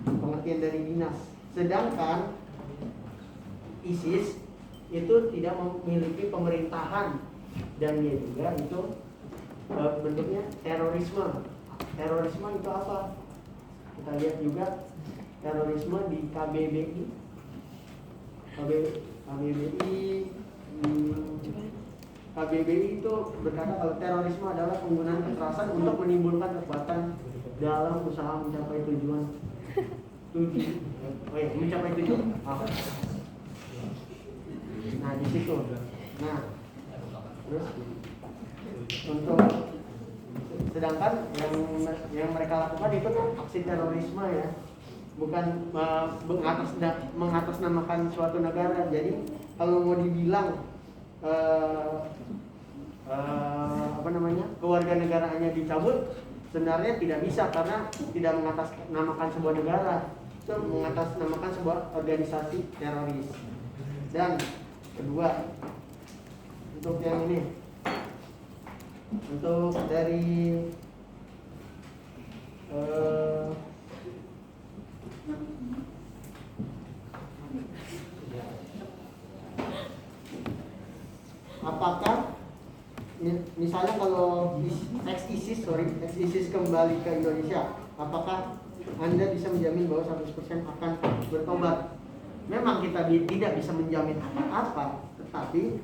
pengertian dari dinas. Sedangkan ISIS itu tidak memiliki pemerintahan dan dia juga itu bentuknya terorisme. Terorisme itu apa? Kita lihat juga terorisme di KBBI. KBBI itu berkata kalau terorisme adalah penggunaan kekerasan untuk menimbulkan kekuatan dalam usaha mencapai tujuan. Mencapai tujuan. Nah, di situ. Nah, terus untuk sedangkan yang mereka lakukan itu aksi terorisme ya, bukan mengatasnamakan suatu negara. Jadi kalau mau dibilang kewarganegaraannya dicabut, sebenarnya tidak bisa karena tidak mengatasnamakan sebuah negara, itu mengatasnamakan sebuah organisasi teroris. Dan kedua, untuk yang ini, untuk dari apakah misalnya kalau ex-ISIS kembali ke Indonesia, apakah Anda bisa menjamin bahwa 100% akan bertobat? Memang kita tidak bisa menjamin apa-apa, tetapi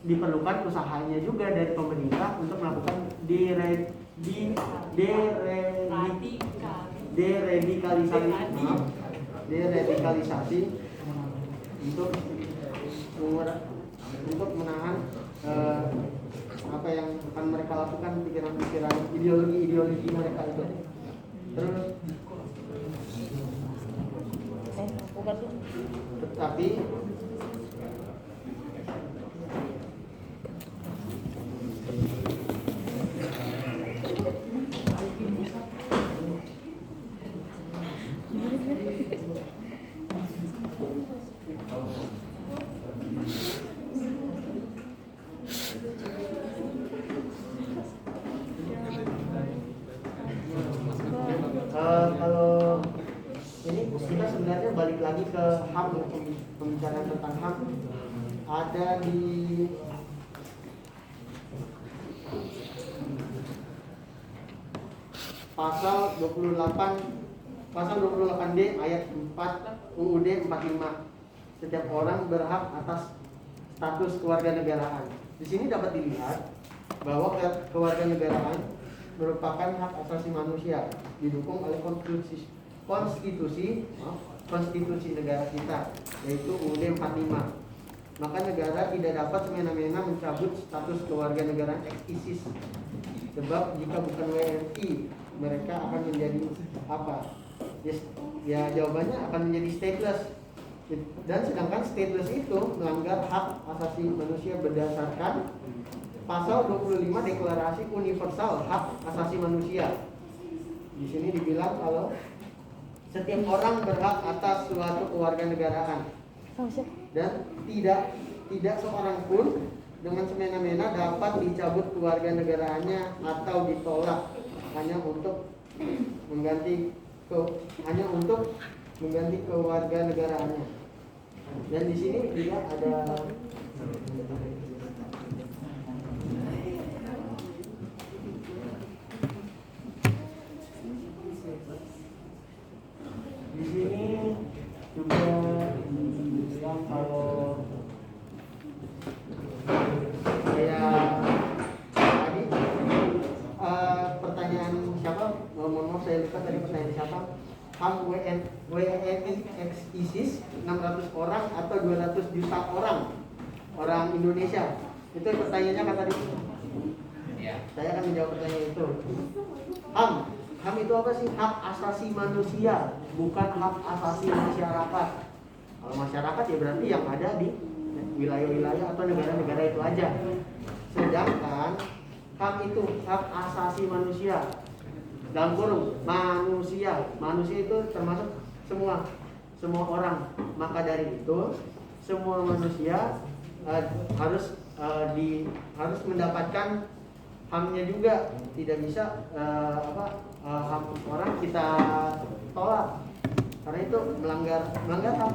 diperlukan usahanya juga dari pemerintah untuk melakukan deradikalisasi untuk menahan apa yang akan mereka lakukan, pikiran-pikiran, ideologi mereka itu. Terus tetapi kalau ini kita sebenarnya balik lagi ke HAM, pembicaraan tentang HAM ada di pasal 28D ayat 4 UUD 45. Setiap orang berhak atas status kewarganegaraan. Di sini dapat dilihat bahwa kewarganegaraan merupakan hak asasi manusia didukung oleh konstitusi negara kita, yaitu UUD 45. Maka negara tidak dapat semena-mena mencabut status kewarganegaraan ex-ISIS. Sebab jika bukan WNI, mereka akan menjadi apa? Ya jawabannya akan menjadi stateless. Dan sedangkan stateless itu melanggar hak asasi manusia berdasarkan pasal 25 Deklarasi Universal Hak Asasi Manusia. Di sini dibilang kalau setiap orang berhak atas suatu kewarganegaraan dan tidak seorang pun dengan semena-mena dapat dicabut kewarganegaraannya atau ditolak hanya untuk mengganti kewarganegaraannya. Dan di sini juga ada di sini juga bilang kalau saya tadi pertanyaan siapa? Mohon maaf saya lupa tadi pertanyaan siapa. HAM WNI ex-ISIS 600 orang atau 200 juta orang Indonesia. Itu pertanyaannya kan tadi. Ya. Saya akan menjawab pertanyaan itu. HAM itu apa sih? Hak asasi manusia, bukan hak asasi masyarakat. Kalau masyarakat ya berarti yang ada di wilayah-wilayah atau negara-negara itu aja. Sedangkan HAM itu hak asasi manusia. Dalam kurung manusia itu termasuk semua orang. Maka dari itu semua manusia harus mendapatkan HAM-nya juga. Tidak bisa HAM orang kita tolak karena itu melanggar HAM.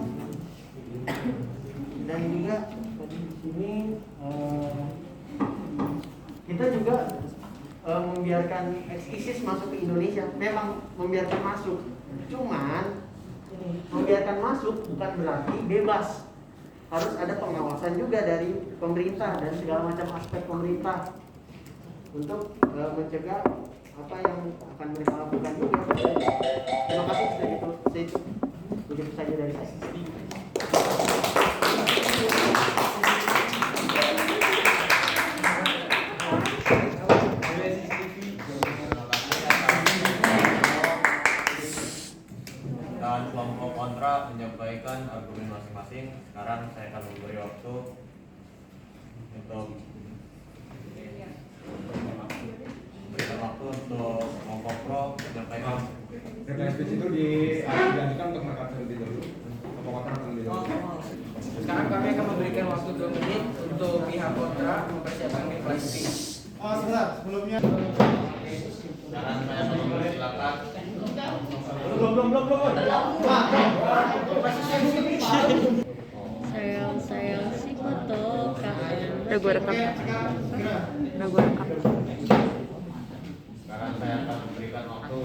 Dan juga di sini kita juga membiarkan ex-ISIS masuk ke Indonesia. Memang membiarkan masuk, cuman membiarkan masuk bukan berarti bebas. Harus ada pengawasan juga dari pemerintah dan segala macam aspek pemerintah untuk mencegah apa yang akan mereka lakukan juga. Terima kasih sudah itu. Begitu saja dari saya. Dan kelompok kontra menyampaikan argumen masing-masing. Sekarang saya akan memberi waktu untuk kelompok pro menyampaikan. Deadline speech itu dilanjutkan untuk mereka terlebih dahulu. Kelompok kontra terlebih dahulu. Sekarang kami akan memberikan waktu 2 menit untuk pihak kontra mempersiapkan reply speech. Oh sebentar, sebelumnya Sekarang saya akan mempersilakan. belum. Sayang si foto kangen. Udah gue rekam. Sekarang saya akan memberikan waktu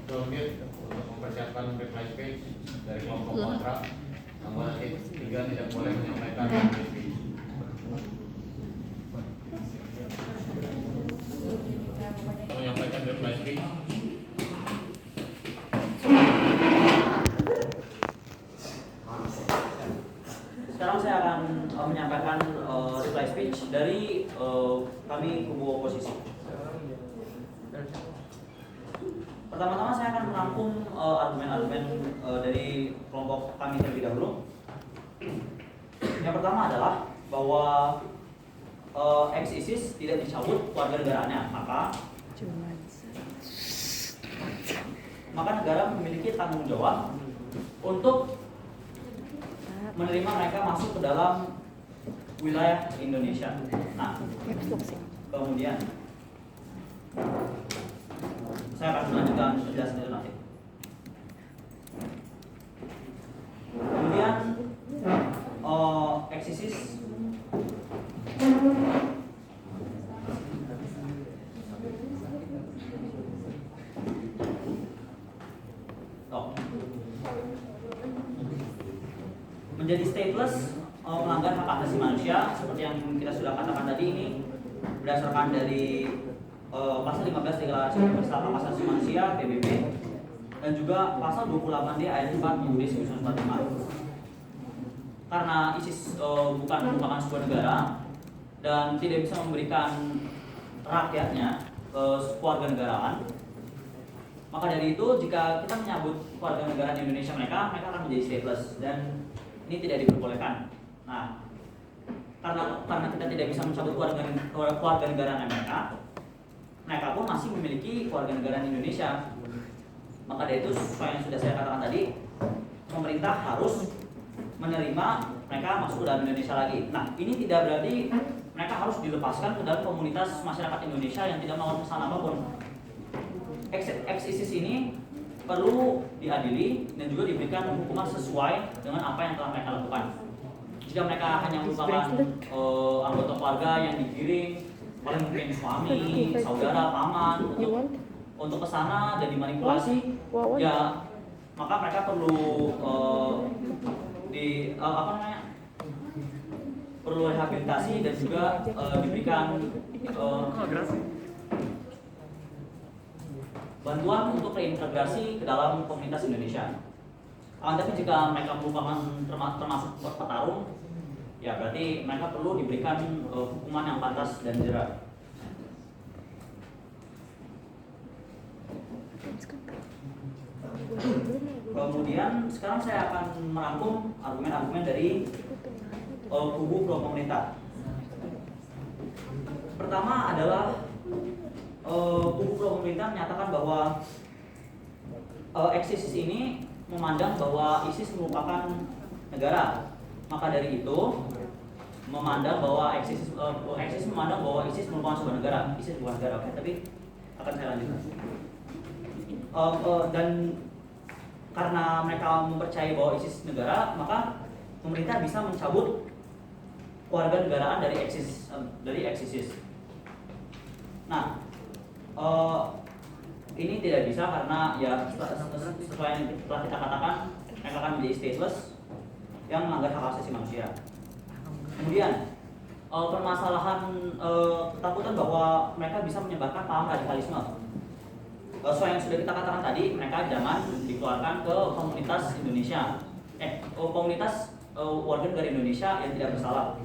2 menit untuk mempersiapkan reply speech dari kelompok kontra. Namun tiga tidak boleh menyampaikan reply speech. Menyampaikan reply speech. Sekarang saya akan menyampaikan reply speech dari kami kubu oposisi. Pertama-tama saya akan merangkum argumen-argumen dari kelompok kami terlebih dahulu. Yang pertama adalah bahwa ex-ISIS tidak dicabut kewarganegaraannya, maka negara memiliki tanggung jawab untuk menerima mereka masuk ke dalam wilayah Indonesia. Nah, kemudian saya akan melanjutkan penjelasan itu nanti. Kemudian ex-ISIS menjadi stateless melanggar hak asasi manusia seperti yang kita sudah katakan tadi. Ini berdasarkan dari pasal 15 Deklarasi Universal Hak Asasi Manusia PBB dan juga pasal 28D ayat 4 UUD 1945. Karena ISIS bukan merupakan sebuah negara dan tidak bisa memberikan rakyatnya kewarganegaraan, maka dari itu jika kita menyambut kewarganegaraan Indonesia mereka akan menjadi stateless dan ini tidak diperbolehkan. Nah, karena kita tidak bisa mencabut kewarganegaraan mereka pun masih memiliki kewarganegaraan Indonesia. Maka dari itu sesuai yang sudah saya katakan tadi, pemerintah harus menerima mereka masuk ke dalam Indonesia lagi. Nah, ini tidak berarti mereka harus dilepaskan ke dalam komunitas masyarakat Indonesia yang tidak melakukan kesalahan apapun. Ex-ISIS ini perlu diadili dan juga diberikan hukuman sesuai dengan apa yang telah mereka lakukan. Jika mereka hanya merupakan anggota keluarga yang digiring, paling mungkin suami, saudara, paman untuk kesana dan dimanipulasi, ya maka mereka perlu perlu rehabilitasi dan juga diberikan bantuan untuk reintegrasi ke dalam komunitas Indonesia. Tapi jika mereka merupakan termasuk petarung, ya berarti mereka perlu diberikan hukuman yang pantas dan jerat. Kemudian sekarang saya akan merangkum argumen-argumen dari kubu pro pemerintah. Pertama adalah kubu pro pemerintah menyatakan bahwa ex-ISIS ini memandang bahwa ISIS merupakan negara. Maka dari itu memandang bahwa ISIS memandang bahwa ISIS merupakan sebuah negara. ISIS bukan negara, oke, tapi akan saya lanjutkan. Dan karena mereka mempercayai bahwa ISIS negara, maka pemerintah bisa mencabut kewarganegaraan dari ex-ISIS. Nah, ini tidak bisa karena ya sesuai yang telah kita katakan, mereka akan menjadi stateless yang melanggar hak asasi manusia. Kemudian permasalahan ketakutan bahwa mereka bisa menyebarkan paham radikalisme. Sesuai yang sudah kita katakan tadi, mereka jangan dikeluarkan ke komunitas Indonesia, komunitas warga negara Indonesia yang tidak bersalah.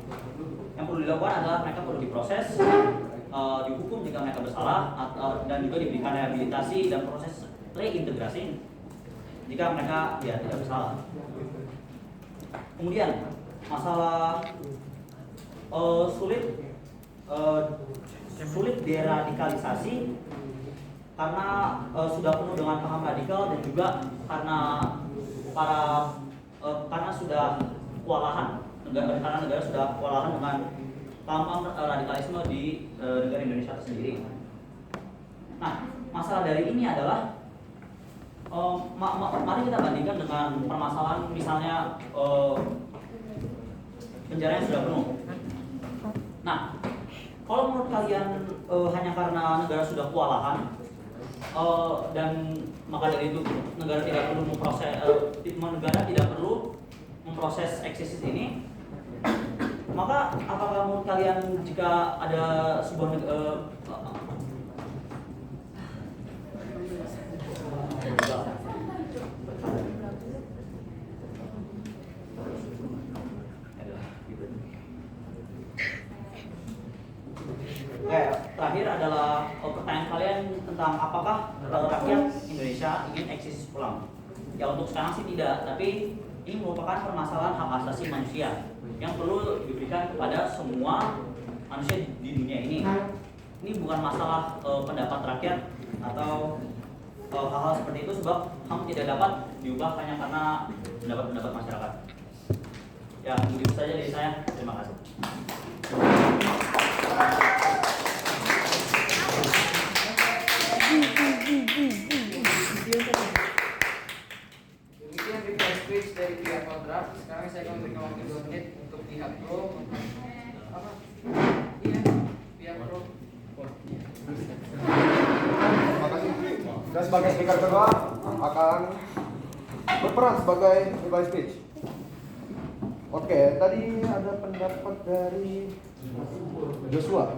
Yang perlu dilakukan adalah mereka perlu diproses, dihukum jika mereka bersalah, dan juga diberikan rehabilitasi dan proses reintegrasi jika mereka ya tidak bersalah. Kemudian masalah sulit deradikalisasi karena sudah penuh dengan paham radikal dan juga karena sudah kewalahan karena negara sudah kewalahan dengan paham radikalisme di negara Indonesia tersendiri. Nah, masalah dari ini adalah mari kita bandingkan dengan permasalahan misalnya penjara yang sudah penuh. Nah, kalau menurut kalian hanya karena negara sudah kewalahan dan maka dari itu negara tidak perlu memproses ex-ISIS ini, maka apakah menurut kalian jika ada sebuah terakhir adalah pertanyaan kalian tentang apakah rakyat Indonesia ingin eksis pulang? Ya untuk sekarang sih tidak, tapi ini merupakan permasalahan hak asasi manusia yang perlu diberikan kepada semua manusia di dunia ini. Ini bukan masalah pendapat rakyat atau hal-hal seperti itu, sebab HAM tidak dapat diubah hanya karena pendapat-pendapat masyarakat. Ya, begitu saja dari saya. Terima kasih. Demikian reply speech dari pihak kontrak. Sekarang saya akan memberikan waktu 2 menit untuk pihak pro. Apa? Iya, pihak pro. Terima kasih. Dan sebagai speaker kedua akan berperan sebagai reply speech. Oke, tadi ada pendapat dari Joshua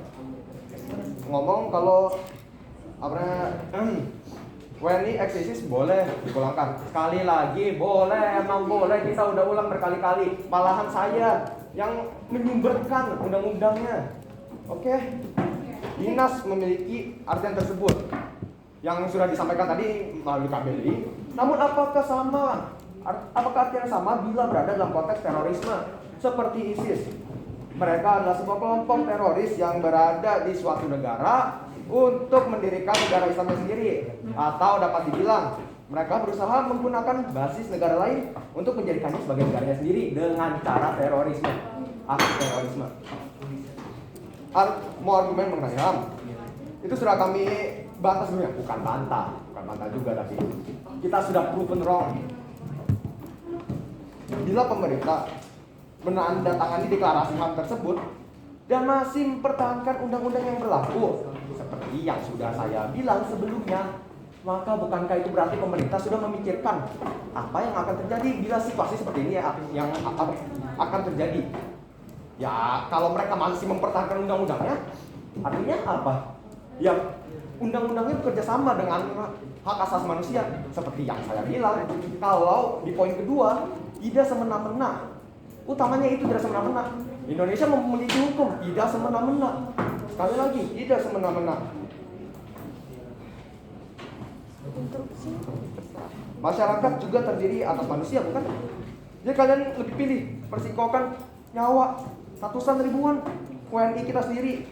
ngomong kalau WNI ex-ISIS boleh dipulangkan. Sekali lagi boleh, emang boleh, kita udah ulang berkali-kali. Malahan saya yang menyumberkan undang-undangnya. Oke, dinas memiliki artian tersebut yang sudah disampaikan tadi melalui KBRI. Namun apakah artinya sama bila berada dalam konteks terorisme seperti ISIS? Mereka adalah sebuah kelompok teroris yang berada di suatu negara untuk mendirikan negara Islamnya sendiri, atau dapat dibilang mereka berusaha menggunakan basis negara lain untuk menjadikannya sebagai negaranya sendiri dengan cara terorisme. Aksi terorisme. Mau argumen mengenai HAM itu sudah kami bantah sebenarnya, bukan bantah juga, tapi kita sudah proven wrong. Bila pemerintah menandatangani deklarasi HAM tersebut dan masih mempertahankan undang-undang yang berlaku seperti yang sudah saya bilang sebelumnya, maka bukankah itu berarti pemerintah sudah memikirkan apa yang akan terjadi bila situasi seperti ini yang akan terjadi? Ya, kalau mereka masih mempertahankan undang-undangnya, artinya apa? Ya, undang-undangnya bekerja sama dengan hak asasi manusia. Seperti yang saya bilang, kalau di poin kedua, tidak semena-mena. Utamanya itu tidak semena-mena. Indonesia memiliki hukum, tidak semena-mena. Sekali lagi, tidak semena-mena. Masyarakat juga terdiri atas manusia, bukan? Jadi kalian lebih pilih persikokan nyawa ratusan ribuan WNI kita sendiri.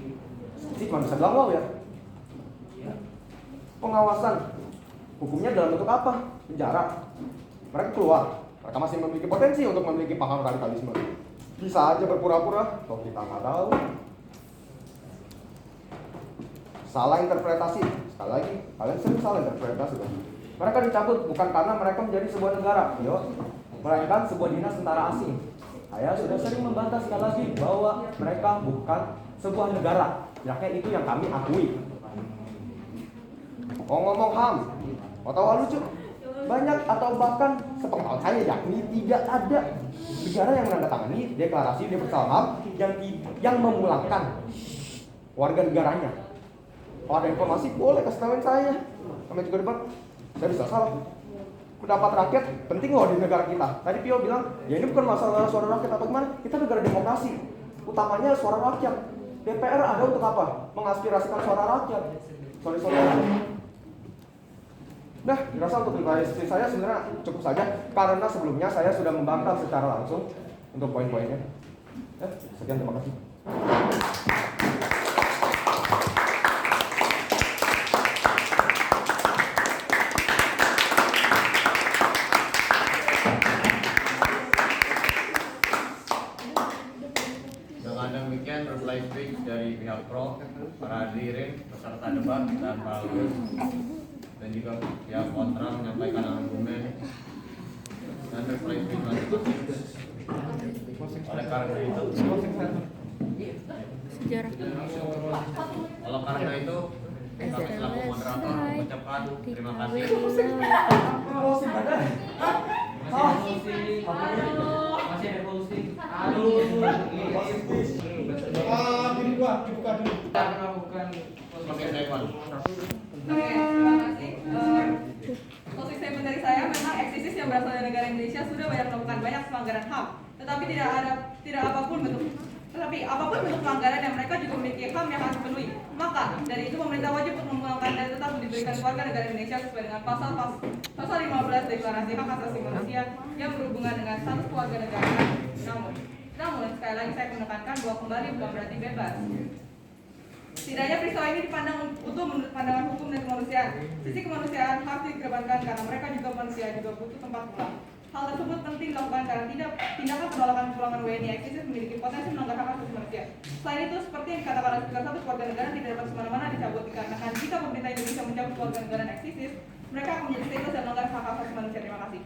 Si manusia galau ya. Pengawasan hukumnya dalam bentuk apa? Penjara. Mereka keluar. Mereka masih memiliki potensi untuk memiliki paham radikalisme. Bisa aja berpura-pura, kalau kita nggak tahu. Salah interpretasi. Sekali lagi, kalian sering salah interpretasi. Mereka dicabut bukan karena mereka menjadi sebuah negara, melainkan sebuah dinas tentara asing. Saya sudah sering membantah sekali lagi bahwa mereka bukan sebuah negara. Ya kayak itu yang kami akui. Ngomong HAM, mau tahu lucu? Banyak atau bahkan sepengetahuan saya yakni tidak ada negara yang menandatangani deklarasi universal HAM yang memulangkan warga negaranya. Kalau ada informasi boleh kasih tahuin saya. Kami juga debat. Saya bisa salah. Pendapat rakyat penting loh di negara kita. Tadi Pio bilang, ya ini bukan masalah suara rakyat atau gimana. Kita negara demokrasi. Utamanya suara rakyat. DPR ada untuk apa? Mengaspirasikan suara rakyat. Sorry. Nah, dirasa untuk klarifikasi saya sebenarnya cukup saja. Karena sebelumnya saya sudah membantah secara langsung untuk poin-poinnya. Sekian, terima kasih. Reply speech dari pihak pro, para hadirin, peserta debat, dan Pak Agus, dan juga pihak kontra menyampaikan argumen dan reply speech masing-masing. Oleh karena itu, kami selaku moderator mengucapkan terima kasih. Masih evolusi. Dibuka dulu. Oke, saya Pak. Oke, terima kasih. Closing statement dari saya, memang ex-ISIS yang berasal dari negara Indonesia sudah banyak melakukan banyak pelanggaran HAM, tetapi apapun bentuk pelanggaran yang mereka juga memiliki HAM yang harus dipenuhi. Maka dari itu pemerintah wajib untuk memulangkan dan tetap diberikan warga negara Indonesia sesuai dengan pasal 15 Deklarasi Hak Asasi Manusia yang berhubungan dengan status keluarga negara. Namun sekali lagi saya menekankan bahwa kembali bukan berarti bebas. Setidaknya peristiwa ini dipandang utuh menurut pandangan hukum dan kemanusiaan. Sisi kemanusiaan harus dikedepankan karena mereka juga manusia, juga butuh tempat pulang. Hal tersebut penting dilakukan karena tindakan penolakan kepulangan WNI ex-ISIS memiliki potensi melanggar hak asasi manusia. Selain itu, seperti yang dikatakan artikel 1, keluarga negara tidak dapat semena-mena dicabut dikarenakan jika pemerintah Indonesia mencabut keluarga negara ex-ISIS, mereka akan menjadi stateless dan melanggar hak asasi manusia. Terima kasih.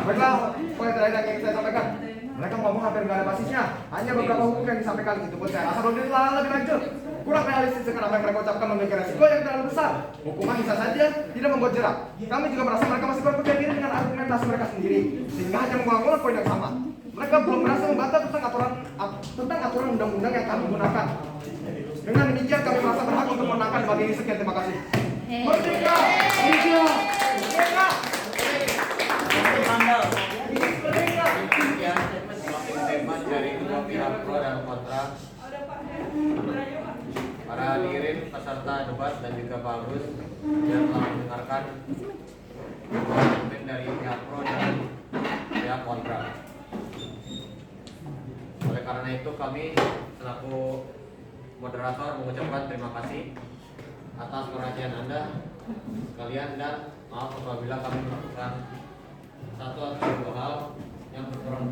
Baiklah, poin terakhir yang ingin saya sampaikan. Mereka ngomong hampir nggak ada basisnya. Hanya beberapa hukum yang disampaikan itu pun saya rasa belum lebih lanjut. Kurang realistis dengan apa yang mereka ucapkan memiliki resiko yang terlalu besar. Hukuman bisa saja tidak membuat jerak. Kami juga merasa mereka masih kurang percaya diri dengan argumentasi mereka sendiri, sehingga hanya mengulang-ulang poin yang sama. Mereka belum berasa membantah tentang aturan undang-undang yang kami gunakan. Dengan demikian kami merasa berhak untuk menangkan bagi ini. Sekian, terima kasih. Merdeka! Merdeka! Merdeka! Demikian closing statement dari kedua pihak pro dan kontra. Para hadirin peserta debat dan juga Pak Agus yang telah mendengarkan statement dari pihak pro dan pihak kontra. Oleh karena itu kami selaku moderator mengucapkan terima kasih atas perhatian Anda sekalian, dan maaf apabila kami melakukan satu atau dua hal yang berkurang